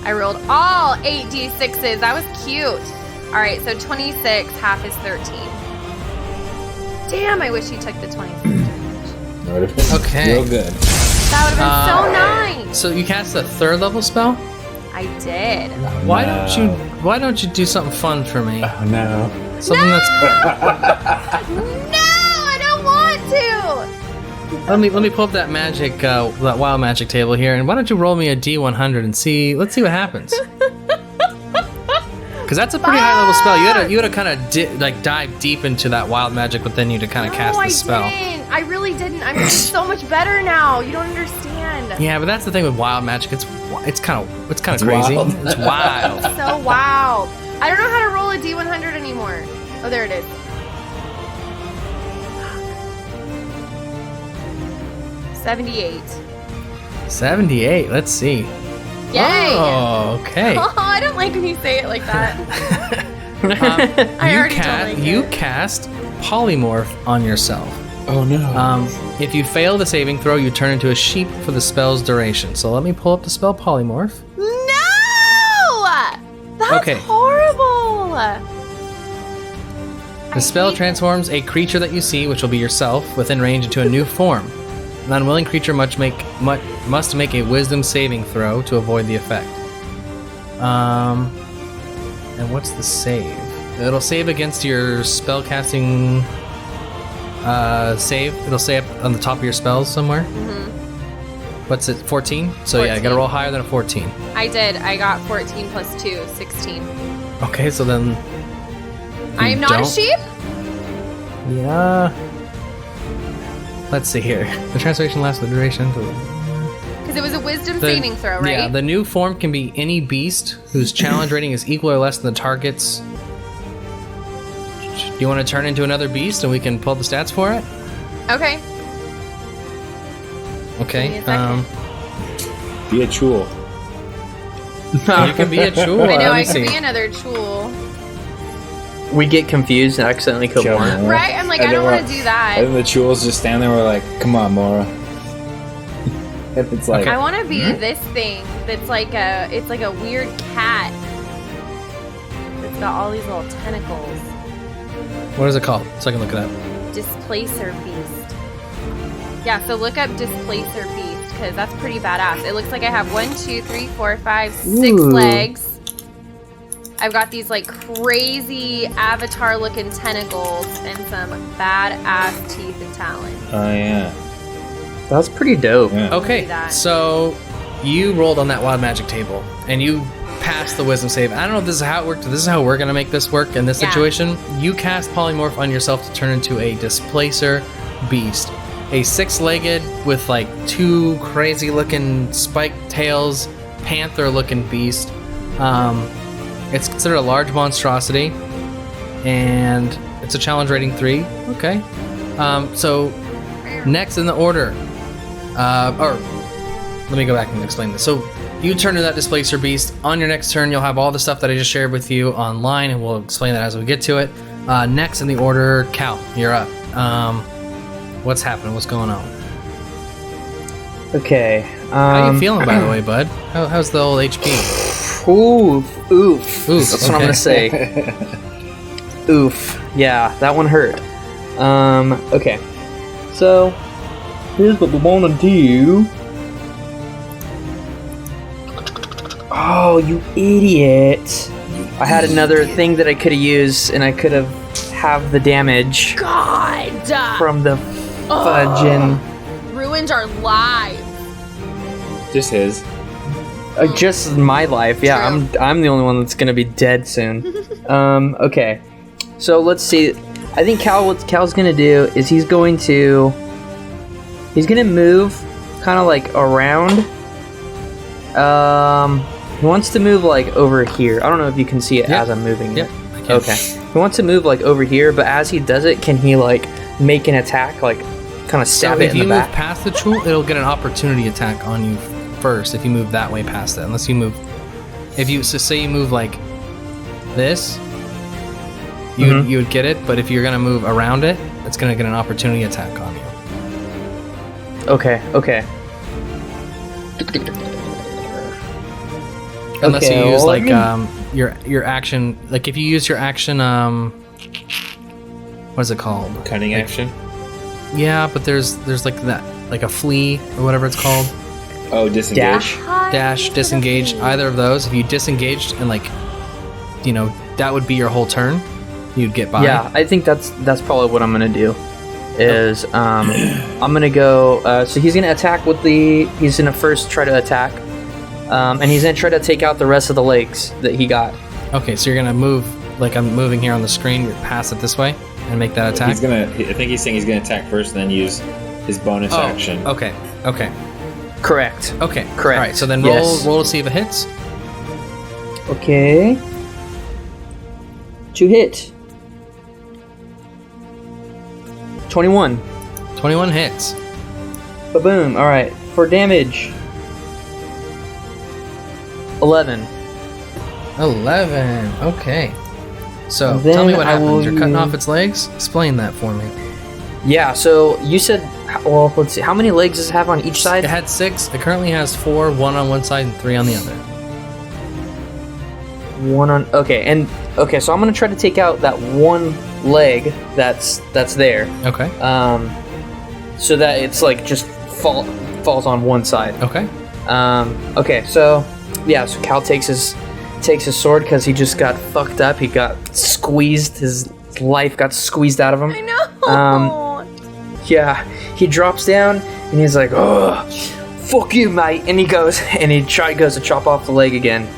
I rolled all 8d6s. That was cute. All right, so 26, half is 13. Damn, I wish you took the 26 damage. That would have been Okay. real good. That would have been so nice. So you cast a 3rd level spell? I did. Why don't you do something fun for me? Oh no. Something that's No, I don't want to. let me pull up that magic that wild magic table here, and why don't you roll me a D100 and let's see what happens. Because that's a pretty high level spell. You had to kind of dive deep into that wild magic within you to kind of cast No, the spell. I didn't. I really didn't. I'm doing so much better now. You don't understand. Yeah, but that's the thing with wild magic. It's kind of crazy. wild. It's wild. So wild. I don't know how to roll a D100 anymore. Oh, there it is. 78. 78. Let's see. Yay! Oh, okay. Oh, I don't like when you say it like that. I already don't like You it. cast polymorph on yourself. Oh no. If you fail the saving throw, you turn into a sheep for the spell's duration. So let me pull up the spell polymorph. No! That's Okay. horrible. The spell transforms a creature that you see, which will be yourself, within range into a new form. An unwilling creature must make a wisdom saving throw to avoid the effect. And what's the save? It'll save against your spellcasting save. It'll say up on the top of your spells somewhere. What's it, 14? So yeah, you gotta roll higher than a 14. I did. I got 14 plus 2, 16. Okay, so then... I am not a don't- sheep? Yeah. Let's see here. The transformation lasts the duration. Because it was a wisdom saving throw, right? Yeah, the new form can be any beast whose challenge rating is equal or less than the target's. Do you want to turn into another beast and we can pull the stats for it? Okay. Okay. Give me a second. Be a chul. You can be a chul. I know, Let me I could see. be another chul. We get confused and accidentally kill Kill more. more. Right? I'm like, And I don't then want to do that. And then the chuls just stand there. We're like, come on, Maura. And it's like, I want to be this thing that's like it's like a weird cat. It's got all these little tentacles. What is it called? So I can look it up. Displacer beast. Yeah, so look up Displacer beast because that's pretty badass. It looks like I have 1, 2, 3, 4, 5, 6 Ooh. legs. I've got these like crazy avatar looking tentacles and some badass teeth and talons. oh yeah. That's pretty dope. Yeah. Okay, that. so you rolled on that wild magic table and you passed the wisdom save. I don't know if this is how it worked, but this is how we're gonna make this work in this Yeah. situation. You cast polymorph on yourself to turn into a displacer beast. A 6-legged with like 2 crazy looking spiked tails, panther looking beast. It's considered a large monstrosity and it's a challenge rating 3. Okay. So next in the order, or let me go back and explain this. So you turn to that displacer beast. On your next turn, you'll have all the stuff that I just shared with you online, and we'll explain that as we get to it. Next in the order, Cal, you're up. What's happening? What's going on? Okay. How you feeling, by the way, bud? How's the old HP? Oof. Oof, That's what I'm gonna say. Oof. Yeah, that one hurt. Okay. So, here's what we wanna do. Oh, you idiot. I had another thing that I could have used, and I could have the damage God! from the fudging. Ruined our lives. Just his. Just my life, yeah. True. I'm the only one that's gonna be dead soon. Okay. So let's see. I think what Cal's gonna do is he's gonna move kind of like around. He wants to move like over here. I don't know if you can see it Yep. as I'm moving Yep, it. I can. Okay. He wants to move like over here, but as he does it, can he like make an attack, like kind of stab So it if in you the move back? past the tool, it'll get an opportunity attack on you first if you move that way past it. Unless you move, say you move like this, you would get it. But if you're gonna move around it, it's gonna get an opportunity attack on you. Okay. Unless Okay, you use well, like let me- your action, like if you use your action, what is it called? Cunning action. Yeah, but there's like that, like a flee or whatever it's called. Oh, disengage. Dash, disengage, either of those. If you disengaged and like, that would be your whole turn, you'd get by. Yeah, I think that's probably what I'm gonna do. Is I'm gonna go. So he's gonna attack with the. He's gonna first try to attack, and he's gonna try to take out the rest of the legs that he got. Okay, so you're gonna move like I'm moving here on the screen. You pass it this way and make that attack. I think he's saying he's gonna attack first, and then use his bonus action. Okay. Correct. Correct. Correct. All right. So then Yes. roll to see if it hits. Okay. To hit. 21. 21 hits. Ba-boom. All right. For damage. 11. 11. Okay. So And then tell me what I will happens. You're cutting use- off its legs. Explain that for me. Yeah. So you said. Well, let's see. How many legs does it have on each side? It had 6. It currently has 4. 1 on one side and 3 on the other. One on. Okay. And okay. So I'm gonna try to take out that one leg that's there. Okay. So that it's like just falls on one side. Okay. Okay, so yeah, so Cal takes his takes his sword because he just got fucked up. He got squeezed. His life got squeezed out of him. I know. Yeah, he drops down and he's like, "Oh, fuck you, mate!" And he goes to chop off the leg again.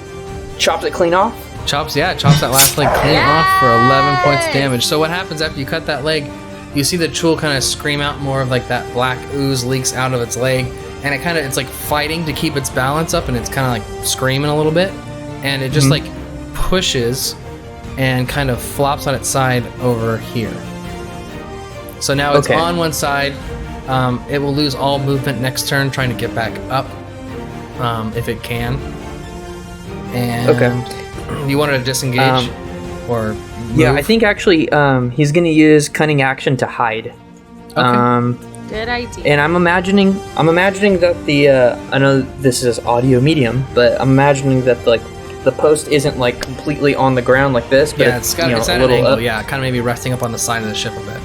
Chops it clean off. Chops that last leg clean off for 11 points of damage. So what happens after you cut that leg? You see the Chul kind of scream out, more of like that black ooze leaks out of its leg, and it's like fighting to keep its balance up, and it's kind of like screaming a little bit, and it just like pushes and kind of flops on its side over here. So now it's on one side. It will lose all movement next turn, trying to get back up if it can. And you wanted to disengage or move? Yeah, I think actually he's gonna use cunning action to hide. Okay. Good idea. And I'm imagining that the I know this is audio medium, but I'm imagining that the post isn't like completely on the ground like this, but Yeah, it's at a an little angle. up. Yeah, kind of maybe resting up on the side of the ship a bit.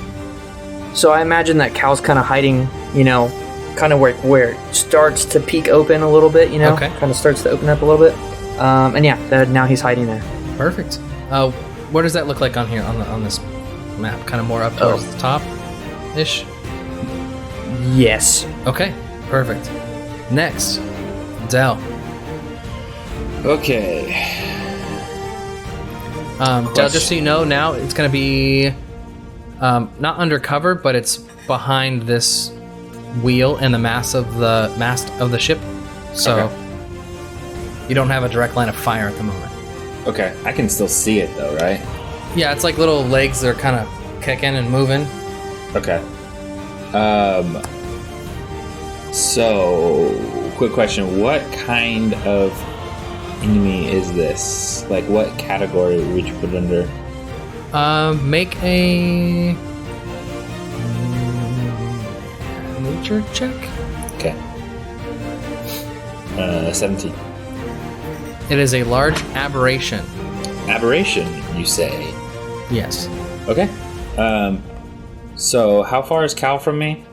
So I imagine that Cal's kind of hiding, kind of where it starts to peek open a little bit, Okay. kind of starts to open up a little bit. And yeah, now he's hiding there. Perfect. What does that look like on here on this map? Kind of more up towards the top, ish. Yes. Okay. Perfect. Next, Dell. Okay. Dell, just so you know, now it's gonna be not undercover, but it's behind this wheel and the mast of the ship. So you don't have a direct line of fire at the moment. Okay. I can still see it though, right? Yeah, it's like little legs that are kind of kicking and moving. Okay. So, quick question. What kind of enemy is this? Like, what category would you put it under? Make a nature check. Okay. 17. It is a large aberration. Aberration, you say? Yes. Okay. So how far is Cal from me?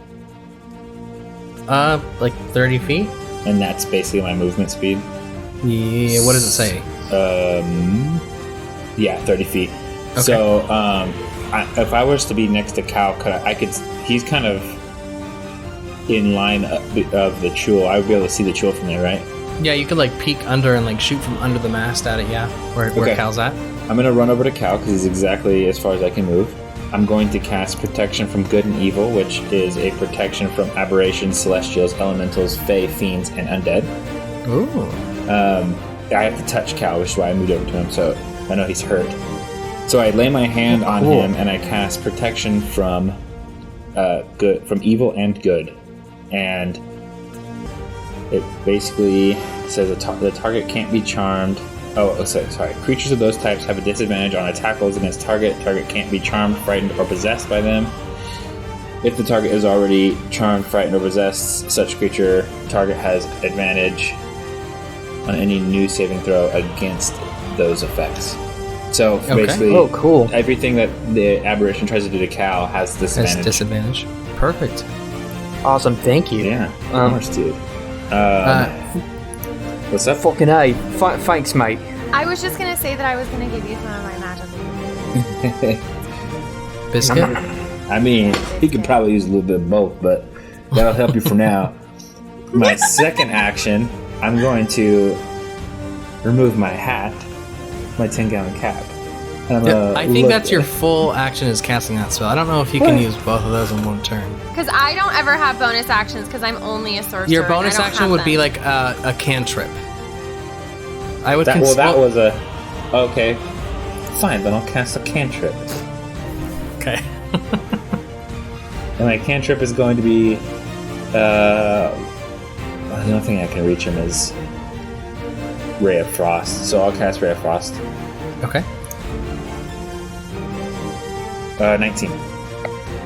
Like 30 feet. And that's basically my movement speed. Yeah. What does it say? Yeah, 30 feet. Okay. So, if I was to be next to Cal, he's kind of in line of the Chul. I would be able to see the Chul from there, right? Yeah, you could like peek under and like shoot from under the mast at it. Yeah, where Cal's at. I'm gonna run over to Cal because he's exactly as far as I can move. I'm going to cast Protection from Good and Evil, which is a protection from aberrations, celestials, elementals, fae, fiends, and undead. Ooh. I have to touch Cal, which is why I moved over to him, so I know he's hurt. So I lay my hand on him and I cast Protection from from evil and good, and it basically says the target can't be charmed. Oh, sorry. Creatures of those types have a disadvantage on attack rolls against target. Target can't be charmed, frightened, or possessed by them. If the target is already charmed, frightened, or possessed, such creature target has advantage on any new saving throw against those effects. So basically, cool. everything that the aberration tries to do to Cal has That's disadvantage. disadvantage. Perfect. Awesome, thank you. Yeah, of course, dude. What's up? Fucking A. Thanks, mate. I was just gonna say that I was gonna give you some of my magical. Biscuit. I mean, he could probably use a little bit of both, but that'll help you for now. My second action, I'm going to remove my hat, my 10-gallon cap. And I think that's your full action is casting that spell. I don't know if you can use both of those in one turn. Because I don't ever have bonus actions because I'm only a sorcerer. Your and I bonus don't action have would be them. like a cantrip. I would that consider. was a... Okay. Fine, then I'll cast a cantrip. Okay. And my cantrip is going to be... the only thing I can reach him is Ray of Frost. So I'll cast Ray of Frost. Okay. 19.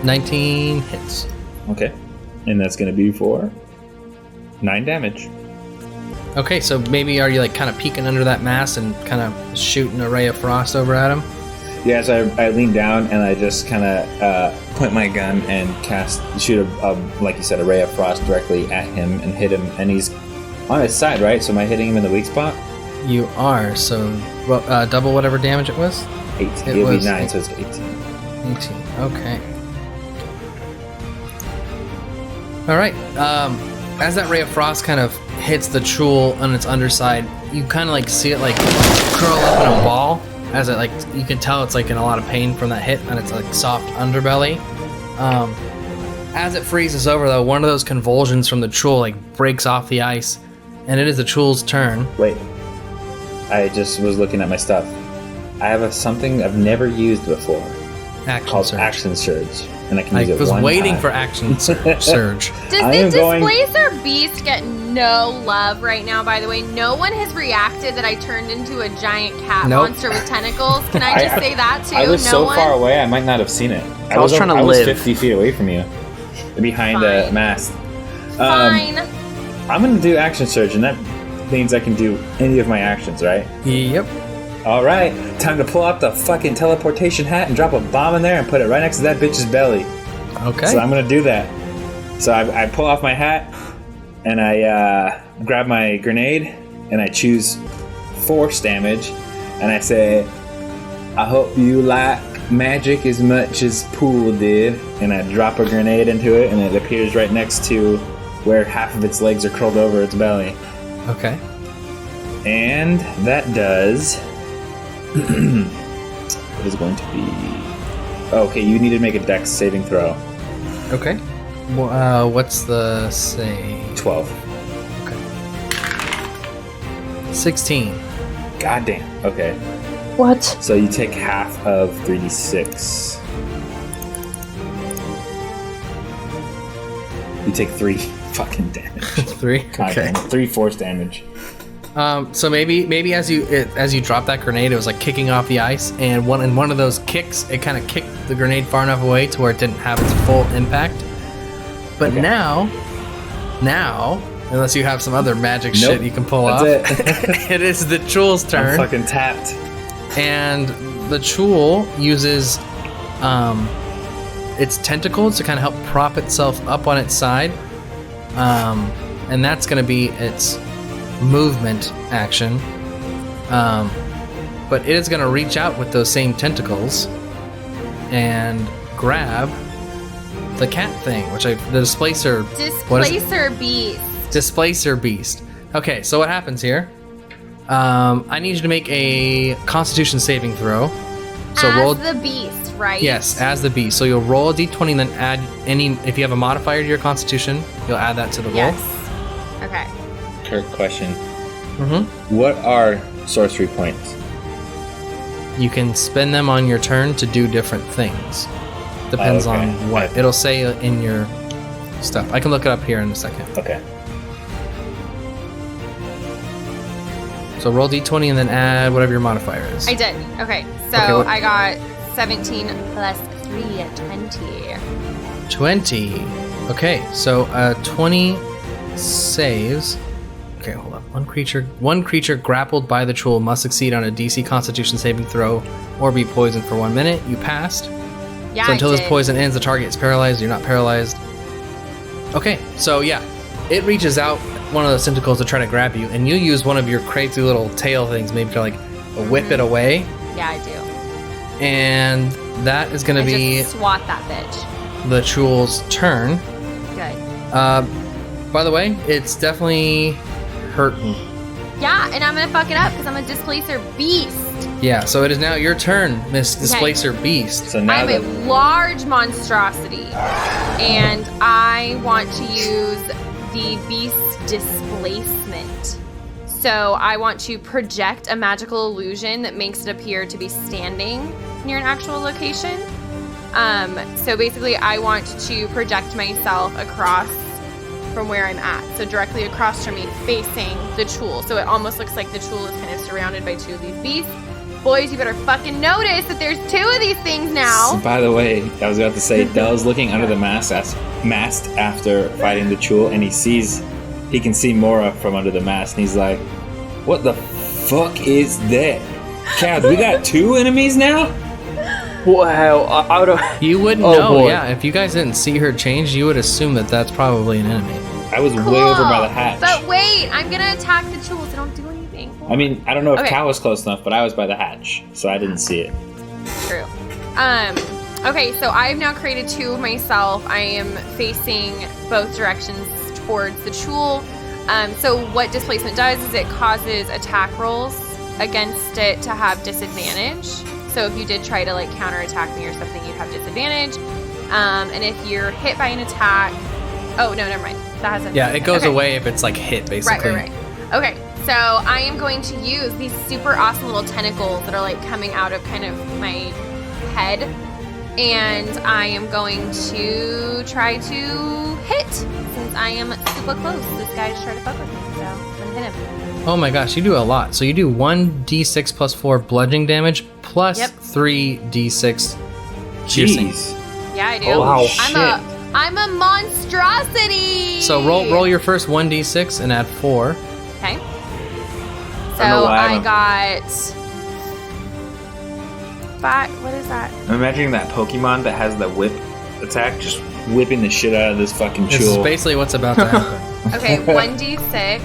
19 hits. Okay. And that's going to be for 9 damage. Okay, so maybe are you like kind of peeking under that mass and kind of shooting a ray of frost over at him? Yeah, so I lean down and I just kind of point my gun and shoot like you said, a ray of frost directly at him and hit him. And he's on his side, right? So am I hitting him in the weak spot? You are, so double whatever damage it was? 18. It It'll be was 9, so it's 18. 18. Okay. Alright, as that ray of frost kind of hits the Chul on its underside, you kind of like see it like curl up in a ball. As it like, you can tell it's like in a lot of pain from that hit, and it's like soft underbelly. As it freezes over though, one of those convulsions from the Chul like breaks off the ice, and it is the Chul's turn. Wait. I just was looking at my stuff. I have something I've never used before Action called surge. Action Surge. And I can I use it was one waiting time. for action surge. Does I the am going- Displacer Beast get no love right now, by the way? No one has reacted that I turned into a giant cat Nope. monster with tentacles. Can I just say that too? I was no so one? far away, I might not have seen it. I was trying to I was live. 50 feet away from you. Behind a Fine. mast. Fine. I'm going to do Action Surge, and that means I can do any of my actions, right? Yep. All right, time to pull out the fucking teleportation hat and drop a bomb in there and put it right next to that bitch's belly. Okay. So I'm gonna do that. So I pull off my hat and I grab my grenade and I choose force damage and I say, I hope you like magic as much as Pool did. And I drop a grenade into it and it appears right next to where half of its legs are curled over its belly. Okay. And that does... It is going to be... Okay, you need to make a dex saving throw. Okay. What's the say? 12. 16. Goddamn. Okay. What? So you take half of 3d6. You take 3 fucking damage. 3. Goddamn. 3 force damage. So maybe as you drop that grenade, it was like kicking off the ice, and one of those kicks, it kind of kicked the grenade far enough away to where it didn't have its full impact. But Okay. now, unless you have some other magic shit Nope. you can pull That's off, it. it is the Chul's I'm turn, fucking tapped. and the Chul uses its tentacles to kind of help prop itself up on its side, and that's going to be its movement action. But it is going to reach out with those same tentacles and grab the cat thing, the displacer. what is it? Displacer Beast. Displacer beast. Okay, so what happens here? I need you to make a Constitution saving throw. So As roll. the beast, right? Yes, as the beast. So you'll roll a d20 and then add any. If you have a modifier to your Constitution, you'll add that to the roll. Yes. Okay. Kirk, question. Mm-hmm. What are sorcery points? You can spend them on your turn to do different things. Depends okay. on what. It'll say in your stuff. I can look it up here in a second. Okay. So roll d20 and then add whatever your modifier is. I did. Okay. So Okay, what- I got 17 plus 3 at 20. 20. Okay, so 20 saves. Okay, hold on. One creature grappled by the Chul must succeed on a DC Constitution saving throw or be poisoned for 1 minute. You passed. Yeah, So until I this did. poison ends, the target is paralyzed. You're not paralyzed. Okay, so yeah, it reaches out one of those tentacles to try to grab you, and you use one of your crazy little tail things, maybe to like whip it away, Yeah, I do. and that is going to I be just swat that bitch. the Chul's turn. Good. By the way, it's definitely hurting. Yeah, and I'm gonna fuck it up because I'm a Displacer Beast. Yeah, so it is now your turn, Miss Displacer Beast. So now I'm a that large monstrosity, and I want to use the Beast Displacement. So I want to project a magical illusion that makes it appear to be standing near an actual location. So basically, I want to project myself across from where I'm at. So directly across from me, facing the Chul. So it almost looks like the Chul is kind of surrounded by 2 of these beasts. Boys, you better fucking notice that there's 2 of these things now. By the way, I was about to say, Dell's looking under the mast after fighting the Chul, and he can see Maura from under the mast, and he's like, what the fuck is that? Chad, we got 2 enemies now? Wow, I don't. You wouldn't Oh, know, boy. yeah. If you guys didn't see her change, you would assume that that's probably an enemy. I was Cool. way over by the hatch. But wait, I'm gonna attack the Chul, so don't do anything. angle. I mean, I don't know if Okay. Cal was close enough, but I was by the hatch, so I didn't see it. True. Okay, so I've now created 2 of myself. I am facing both directions towards the Chul. So what displacement does is it causes attack rolls against it to have disadvantage. So if you did try to like counterattack me or something, you'd have disadvantage. And if you're hit by an attack, oh no, never mind. That hasn't. Yeah, it goes Okay. away if it's like hit, basically. Right. Okay, so I am going to use these super awesome little tentacles that are like coming out of kind of my head. And I am going to try to hit since I am super close. This guy just tried to fuck with me, so I'm gonna hit him. Oh my gosh, you do a lot. So you do 1d6 plus 4 bludgeoning damage plus Yep. 3d6 piercing. Jeez. Yeah, I do. Oh, wow. I'm a monstrosity. So roll your first 1d6 and add 4. Okay. I don't know So why I I'm- got 5. What is that? I'm imagining that Pokemon that has the whip attack, just whipping the shit out of this fucking This is Chul. basically what's about to happen. Okay, 1d6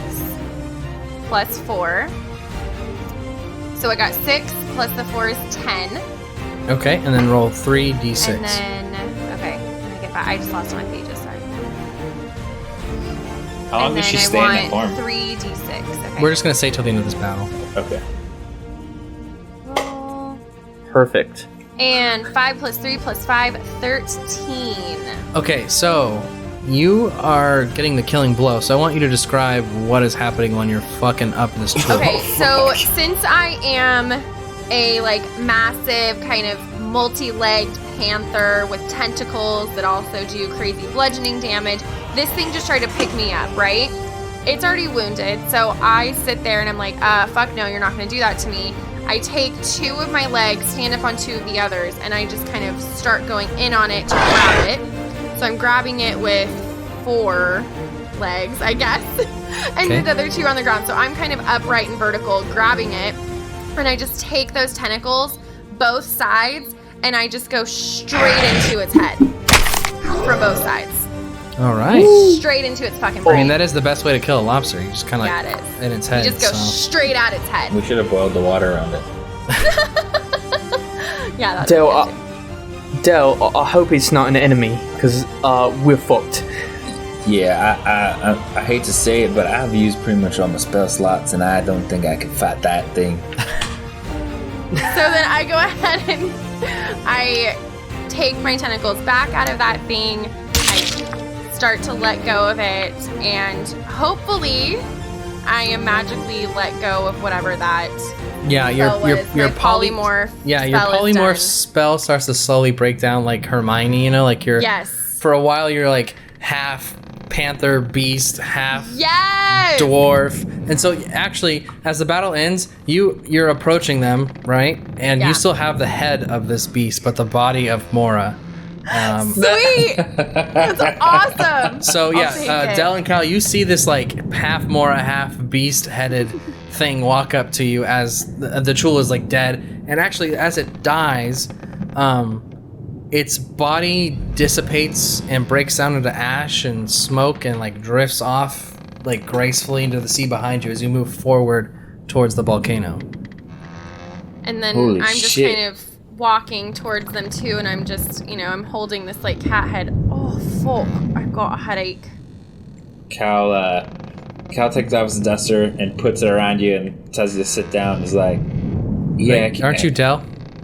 plus 4. So I got 6 plus the 4 is 10. Okay, and then roll 3d6. And then, okay, let me get back. I just lost my pages, sorry. How long And does then she I stay in that want form? 3d6. Okay. We're just going to say till the end of this battle. Okay. Roll. Perfect. And 5 plus 3 plus 5, 13. Okay, so you are getting the killing blow, so I want you to describe what is happening when you're fucking up this tree. Okay, so since I am a like massive kind of multi-legged panther with tentacles that also do crazy bludgeoning damage, this thing just tried to pick me up, right? It's already wounded, so I sit there and I'm like, fuck no, you're not gonna do that to me. I take 2 of my legs, stand up on 2 of the others, and I just kind of start going in on it to grab it. So I'm grabbing it with 4 legs, I guess, and Okay. the other 2 are on the ground. So I'm kind of upright and vertical, grabbing it, and I just take those tentacles, both sides, and I just go straight into its head from both sides. All right. Straight into its fucking I brain. mean, that is the best way to kill a lobster. You just kind of Yeah, like it is. in its You head. just go so. straight at its head. We should have boiled the water around it. Yeah, that's Dell, what Dell, I hope it's not an enemy, because we're fucked. Yeah, I hate to say it, but I've used pretty much all my spell slots, and I don't think I can fight that thing. So then I go ahead and I take my tentacles back out of that thing. I start to let go of it, and hopefully I am magically let go of whatever that Yeah, your my polymorph. Yeah, your spell is polymorph done. spell starts to slowly break down like Hermione. You know, like you're Yes. for a while you're like half panther beast, half Yes. dwarf, and so actually as the battle ends, you're approaching them, right? And Yeah. you still have the head of this beast, but the body of Maura. Sweet. That's awesome. So I'll take yeah, it. Dell and Cal, you see this like half Maura, half beast-headed thing walk up to you as the Chul is like dead, and actually as it dies, its body dissipates and breaks down into ash and smoke and like drifts off like gracefully into the sea behind you as you move forward towards the volcano. And then Holy I'm just shit. kind of walking towards them too, and I'm just, I'm holding this like cat head. Oh fuck, I've got a headache. Cal takes off his duster and puts it around you and tells you to sit down. He's like, "Yeah, Wait, aren't you Dell?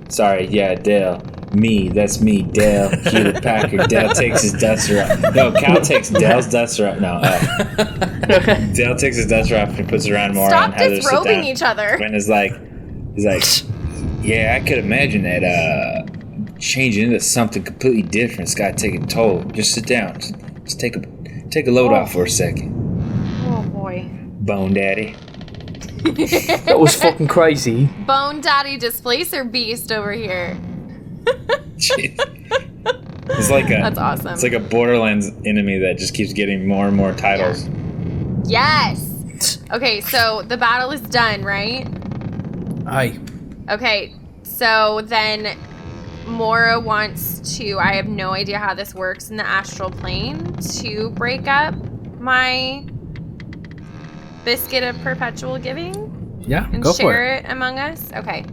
Sorry, yeah, Dell. That's me, Dell. Hewlett Packard. Dell takes his duster off. No, Cal takes Dell's duster off. No, Dell takes his duster off and puts it around Maura Stop and has her sit disrobing down. each other. And he's like, yeah, I could imagine that changing into something completely different's got to take a toll. Just sit down. Just take a load off for a second. Oh boy. Bone Daddy. That was fucking crazy. Bone Daddy Displacer Beast over here. It's like a That's awesome. It's like a Borderlands enemy that just keeps getting more and more titles. Yes. Okay, so the battle is done, right? Aye. Okay, so then Maura wants to, I have no idea how this works in the astral plane, to break up my biscuit of perpetual giving. Yeah, and go for share it. it among us? Okay.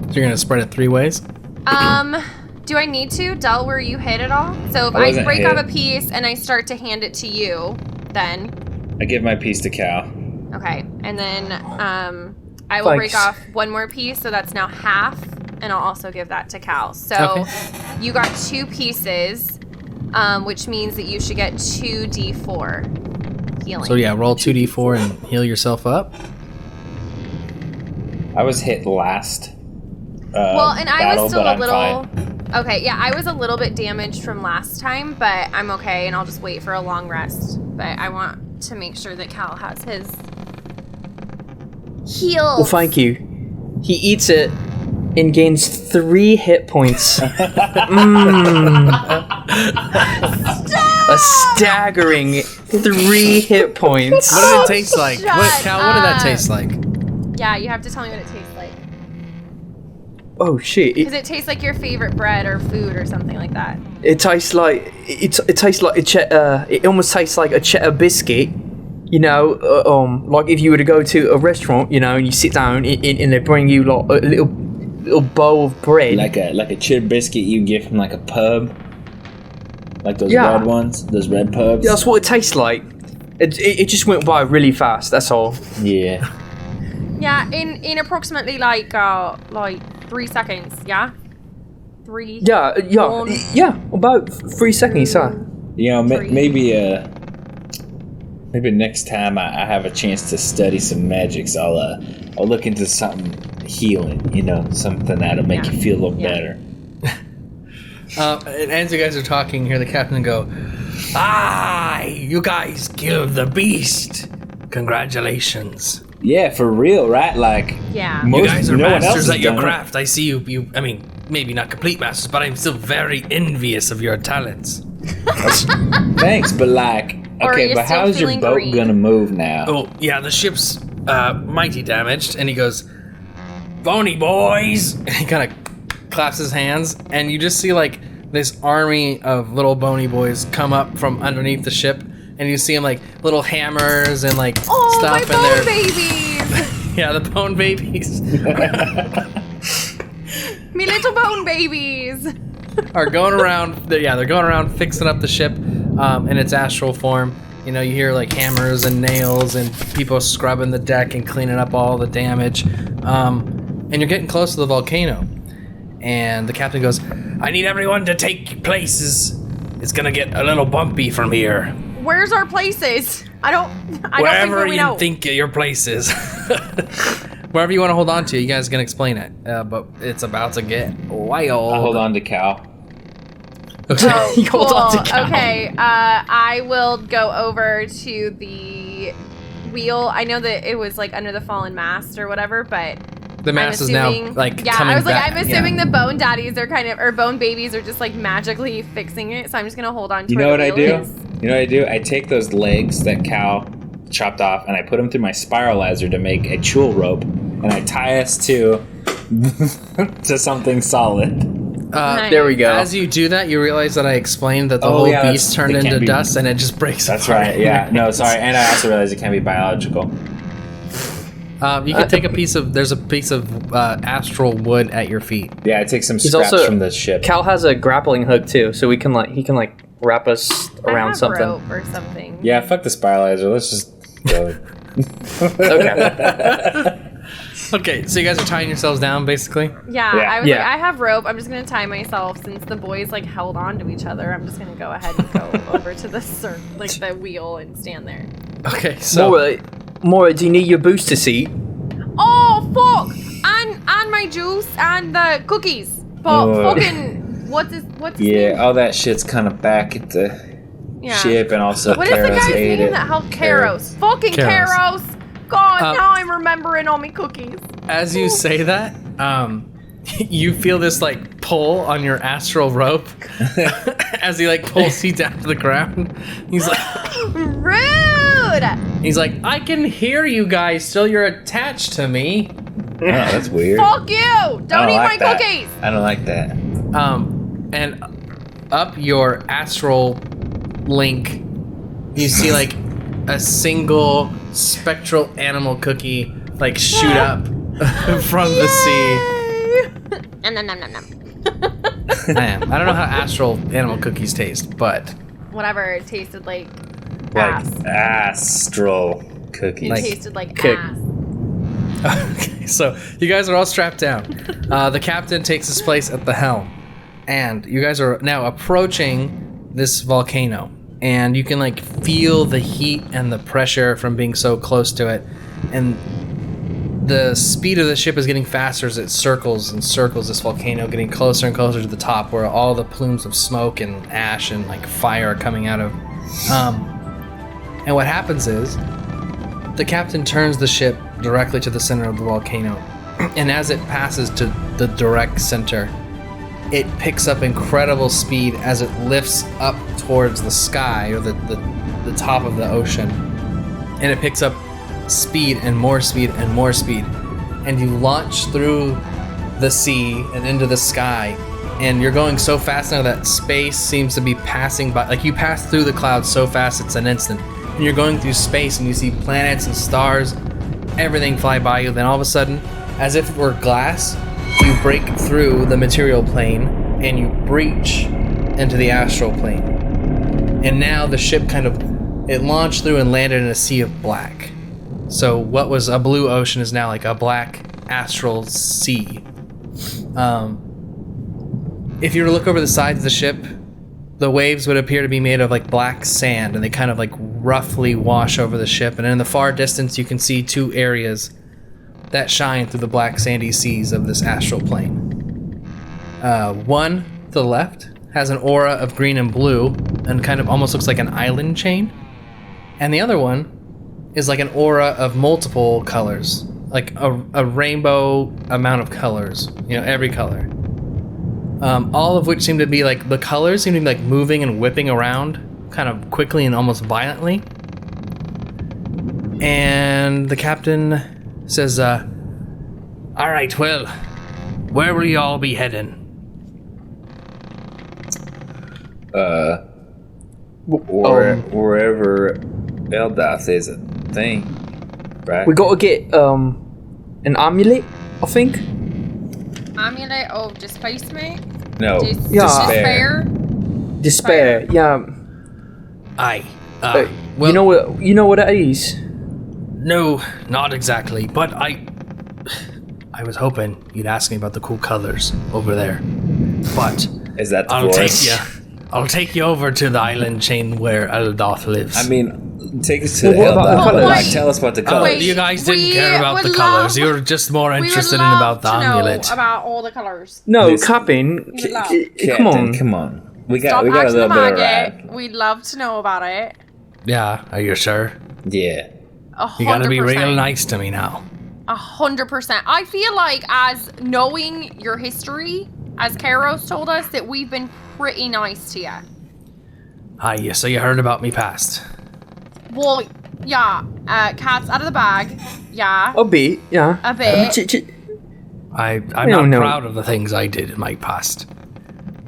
So you're gonna spread it 3 ways. Do I need to? Dell, were you hit at all? So if I I wasn't break hit. off a piece and I start to hand it to you, then I give my piece to Cal. okay. And then I will break Thanks. off one more piece, so that's now half, and I'll also give that to Cal. So Okay. you got 2 pieces, which means that you should get 2d4 healing. So yeah, roll 2d4 and heal yourself up. I was hit last. Well, and I battle, was still but a I'm little. fine. Okay, yeah, I was a little bit damaged from last time, but I'm okay, and I'll just wait for a long rest. But I want to make sure that Cal has his heal. Well, thank you. He eats it and gains 3 hit points. A staggering 3 hit points. What did it taste like? Cal, what did that up. taste like? Yeah, you have to tell me what it tastes like. Oh shit! Because it tastes like your favorite bread or food or something like that. It tastes like it tastes like a cheddar. It almost tastes like a cheddar biscuit. You know, like if you were to go to a restaurant, you know, and you sit down and they bring you like a little bowl of bread. Like a cheddar biscuit you get from like a pub. Like those Yeah. red ones, those red pubs. Yeah, that's what it tastes like. It just went by really fast. That's all. Yeah. Yeah, in approximately like 3 seconds. Yeah. 3. Yeah. About 3 seconds, huh? You know, Three. maybe next time I have a chance to study some magics, I'll look into something healing. You know, something that'll make you feel a little better. And as you guys are talking, you hear the captain go, you guys killed the beast. Congratulations. Yeah, for real, right? Like, Yeah. You guys are no one else masters has at your done it. craft. I see you, I mean, maybe not complete masters, but I'm still very envious of your talents. Thanks, but like, Or okay, you're but still how's your feeling boat green. gonna move now? Oh, yeah, the ship's mighty damaged. And he goes, Bony boys. And he kind of claps his hands. And you just see, like, this army of little bony boys come up from underneath the ship. And you see them, like, little hammers and, like, Oh, my stuff in bone there. babies! Yeah, the bone babies Me little bone babies! are going around. They're going around fixing up the ship in its astral form. You know, you hear like hammers and nails and people scrubbing the deck and cleaning up all the damage. And you're getting close to the volcano. And the captain goes, I need everyone to take places. It's gonna get a little bumpy from here. Where's our places? I don't Wherever think we you know. think your place is. Wherever you want to hold on to, you guys can explain it. But it's about to get wild. I'll hold on to Cal. Okay. Oh, You hold on cool. to Cal. Okay, I will go over to the wheel. I know that it was like under the fallen mast or whatever, but The mass is now like coming I was like, back. I'm assuming the bone daddies are kind of, or bone babies are just like magically fixing it. So I'm just gonna hold on to You where know the what I wheel do? is. You know what I do? I take those legs that Cal chopped off and I put them through my spiralizer to make a chul rope, and I tie us to something solid. Nice. There we go. As you do that, you realize that I explained that the Oh, whole yeah, beast that's- turned it can't into be- dust and it just breaks That's apart. right. Yeah. No, sorry. And I also realized it can't be biological. You can take a piece of. There's a piece of astral wood at your feet. Yeah, I take some He's scraps also from the ship. Cal has a grappling hook too, so he can wrap us I around have something. rope or something. Yeah, fuck the spiralizer. Let's just go. Okay. Okay, so you guys are tying yourselves down, basically. Yeah, Yeah. I was Yeah. like, I have rope. I'm just gonna tie myself since the boys like held on to each other. I'm just gonna go ahead and go over to the the wheel and stand there. Okay, so Maura, do you need your booster seat? Oh fuck! And my juice and the cookies. But fucking what's his Yeah, name? all that shit's kind of back at the Yeah. ship, and also What is the Karos guy's ate name it. that helped Karos? Fucking Karos. Karos! God, Uh, now I'm remembering all my cookies. as you say that, you feel this like pull on your astral rope as he like pulls you down to the ground. He's like, Rude! I can hear you guys. Still, you're attached to me. Oh, that's weird. Fuck you! Don't I eat like my that. cookies! I don't like that. And up your astral link, you see like a single spectral animal cookie like shoot up from the sea. Nom, nom, nom, nom, nom. Man, I don't know how astral animal cookies taste, but Whatever, it tasted like Like ass. astral cookies. It like- tasted like Kick. ass. okay, so you guys are all strapped down. The captain takes his place at the helm, and you guys are now approaching this volcano, and you can like feel the heat and the pressure from being so close to it, and the speed of the ship is getting faster as it circles and circles this volcano, getting closer and closer to the top, where all the plumes of smoke and ash and like fire are coming out of. And what happens is, the captain turns the ship directly to the center of the volcano, and as it passes to the direct center, it picks up incredible speed as it lifts up towards the sky, or the top of the ocean, and it picks up speed and more speed and more speed, and you launch through the sea and into the sky, and you're going so fast now that space seems to be passing by. Like, you pass through the clouds so fast it's an instant, and you're going through space and you see planets and stars, everything fly by you. Then all of a sudden, as if it were glass, you break through the material plane and you breach into the astral plane, and now the ship it launched through and landed in a sea of black. So what was a blue ocean is now like a black astral sea. If you were to look over the sides of the ship, the waves would appear to be made of like black sand, and they kind of like roughly wash over the ship. And in the far distance, you can see two areas that shine through the black sandy seas of this astral plane. One to the left has an aura of green and blue and kind of almost looks like an island chain. And the other one is like an aura of multiple colors, like a rainbow amount of colors, every color. All of which seem to be like, the colors seem to be like moving and whipping around kind of quickly and almost violently. And the captain says, all right, well, where will you all be heading? Wherever Eldath is a thing, right? We gotta get an amulet, I think. Amulet of displacement? No, Yeah. despair. Despair. Yeah. Aye. You know what that is? No, not exactly, but I was hoping you'd ask me about the cool colors over there. But Is that the I'll forest? take you. I'll take you over to the island chain where Eldath lives. I mean, take us to Well, what about the Eldath. colours? Like, tell us about the colors. wait. you guys didn't we care about the would colors. love- You were just more We would interested in love about the to know amulet. about all the colors. No, This- Captain. would love. Come on. Captain, come on. We got Stop a acting little the bit of maggot. ride. We'd love to know about it. Yeah, are you sure? Yeah. 100%. You gotta be real nice to me now. 100%. I feel like, as knowing your history, as Kairos told us, that we've been pretty nice to you. Hi, so you heard about me past. Well, yeah. Cat's out of the bag. Yeah. A bit, yeah. A bit. I'm No, not no. proud of the things I did in my past.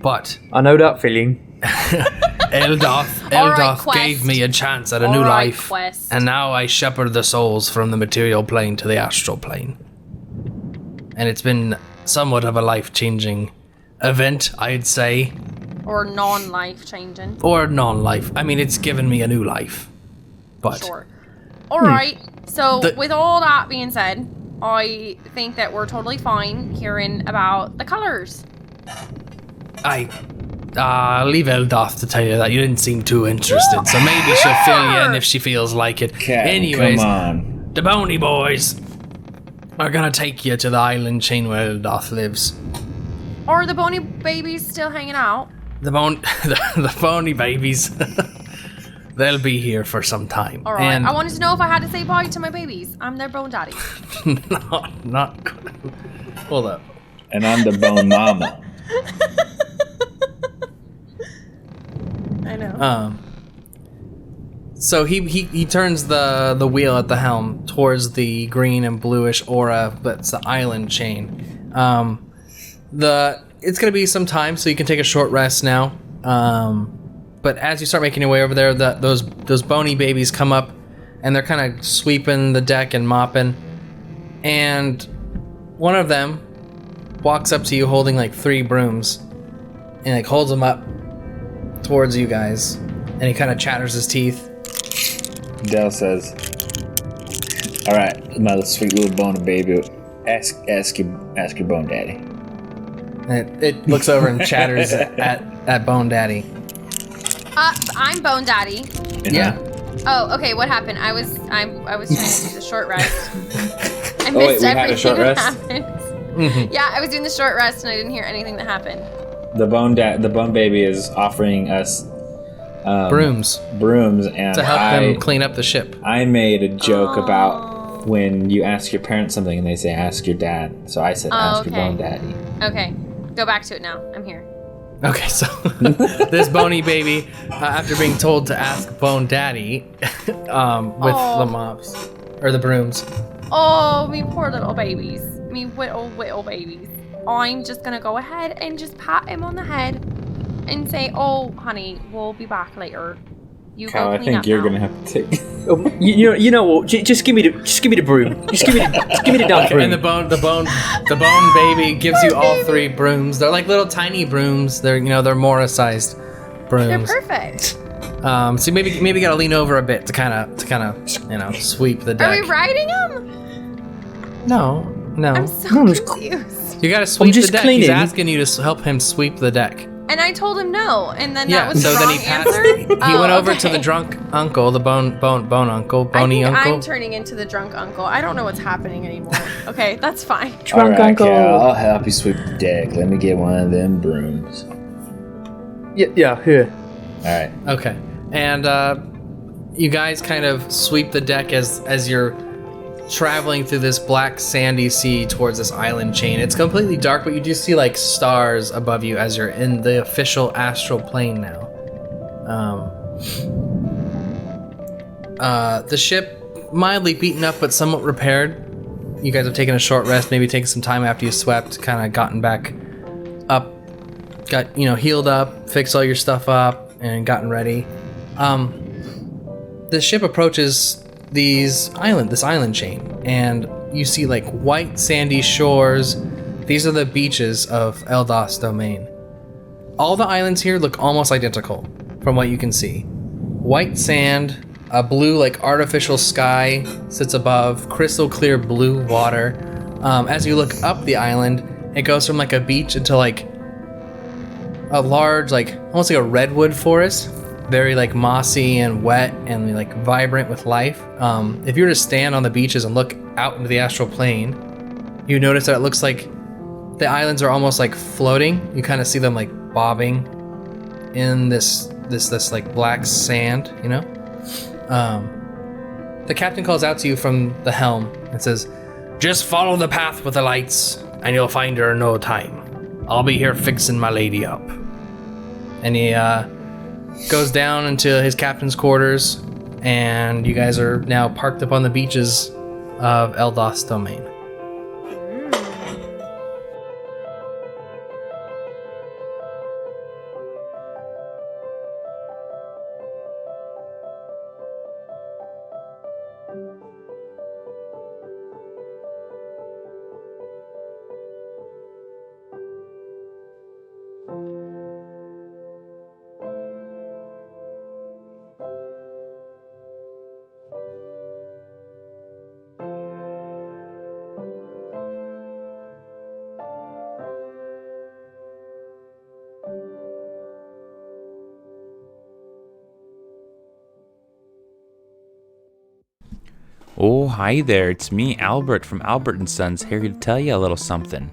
But I know that feeling. Eldath All right, Quest. gave me a chance at a All new right, life. Quest. And now I shepherd the souls from the material plane to the astral plane. And it's been somewhat of a life-changing event, I'd say. Or non-life changing. Or non-life. I mean, it's given me a new life. But Sure. Alright. So, The- with all that being said, I think that we're totally fine hearing about the colors. I'll leave Eldath to tell you that. You didn't seem too interested, so maybe she'll fill you in if she feels like it. Captain, Anyways, come on. the Bony Boys are gonna take you to the island chain where Eldath lives. Are the bony babies still hanging out? The Bony Babies, they'll be here for some time. Alright. And I wanted to know if I had to say bye to my babies. I'm their bone daddy. not gonna. Hold up. And I'm the bone mama. I know. So he turns the wheel at the helm towards the green and bluish aura that's the island chain. It's gonna be some time, so you can take a short rest now. But as you start making your way over there, those bony babies come up, and they're kind of sweeping the deck and mopping. And one of them walks up to you holding like 3 brooms and like holds them up towards you guys, and he kind of chatters his teeth. Dell says, "All right, my sweet little boner baby, ask your bone daddy." And it looks over and chatters at Bone Daddy. I'm Bone Daddy. Yeah. Oh, okay. What happened? I was trying to do the short rest. I wait, missed we had a everything short that rest? happened. Mm-hmm. Yeah, I was doing the short rest and I didn't hear anything that happened. The bone baby is offering us Brooms and to help them clean up the ship. I made a joke about when you ask your parents something and they say ask your dad. So I said ask your bone daddy. Okay, go back to it now. I'm here. Okay, so this bony baby, after being told to ask Bone Daddy with the mops or the brooms. Oh, me poor little babies. Me little babies. I'm just gonna go ahead and just pat him on the head and say, "Oh, honey, we'll be back later. You Kyle, go I clean think up you're now." gonna have to take. You know what? Just give me the broom. Just give me the damn broom. And the bone baby gives you all 3 brooms. They're like little tiny brooms. They're they're Maura-sized brooms. They're perfect. So maybe gotta lean over a bit to kind of sweep the deck. Are we riding him? No. I'm so confused. You gotta sweep the just deck. cleaning. He's asking you to help him sweep the deck. And I told him no, and then Yeah. that was So the then wrong he passed. answer. He went over to the drunk uncle, the bone uncle, I bony think uncle. I'm turning into the drunk uncle. I don't know what's happening anymore. Okay, that's fine. All right, uncle. Cal, I'll help you sweep the deck. Let me get one of them brooms. Yeah, here. All right. Okay. And you guys kind of sweep the deck as you're traveling through this black sandy sea towards this island chain. It's completely dark, but you do see like stars above you as you're in the official astral plane now. The ship mildly beaten up but somewhat repaired. You guys have taken a short rest, maybe taken some time after you swept, kind of gotten back up, got healed up, fixed all your stuff up, and gotten ready. The ship approaches this island chain, and you see like white sandy shores. These are the beaches of Eldas Domain. All the islands here look almost identical from what you can see. White sand, a blue like artificial sky sits above, crystal clear blue water. As you look up the island, it goes from like a beach into like a large, like almost like a redwood forest. Very like mossy and wet and like vibrant with life. If you were to stand on the beaches and look out into the astral plane, you notice that it looks like the islands are almost like floating. You kind of see them like bobbing in this like black sand, The captain calls out to you from the helm and says, "Just follow the path with the lights and you'll find her in no time. I'll be here fixing my lady up." And he goes down into his captain's quarters, and you guys are now parked up on the beaches of Eldas Domain. Oh, hi there. It's me, Albert from Albert & Sons, here to tell you a little something.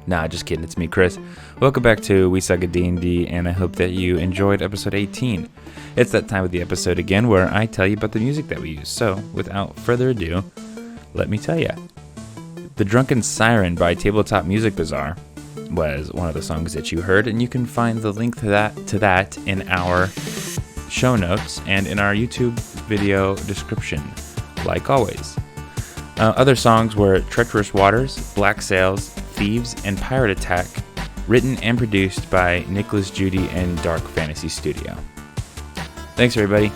Nah, just kidding. It's me, Chris. Welcome back to We Suck At D&D, and I hope that you enjoyed episode 18. It's that time of the episode again where I tell you about the music that we use. So, without further ado, let me tell you. The Drunken Siren by Tabletop Music Bazaar was one of the songs that you heard, and you can find the link to that in our show notes and in our YouTube video description. Like always. Other songs were Treacherous Waters, Black Sails, Thieves, and Pirate Attack, written and produced by Nicolas, Jeudy, and Dark Fantasy Studio. Thanks, everybody.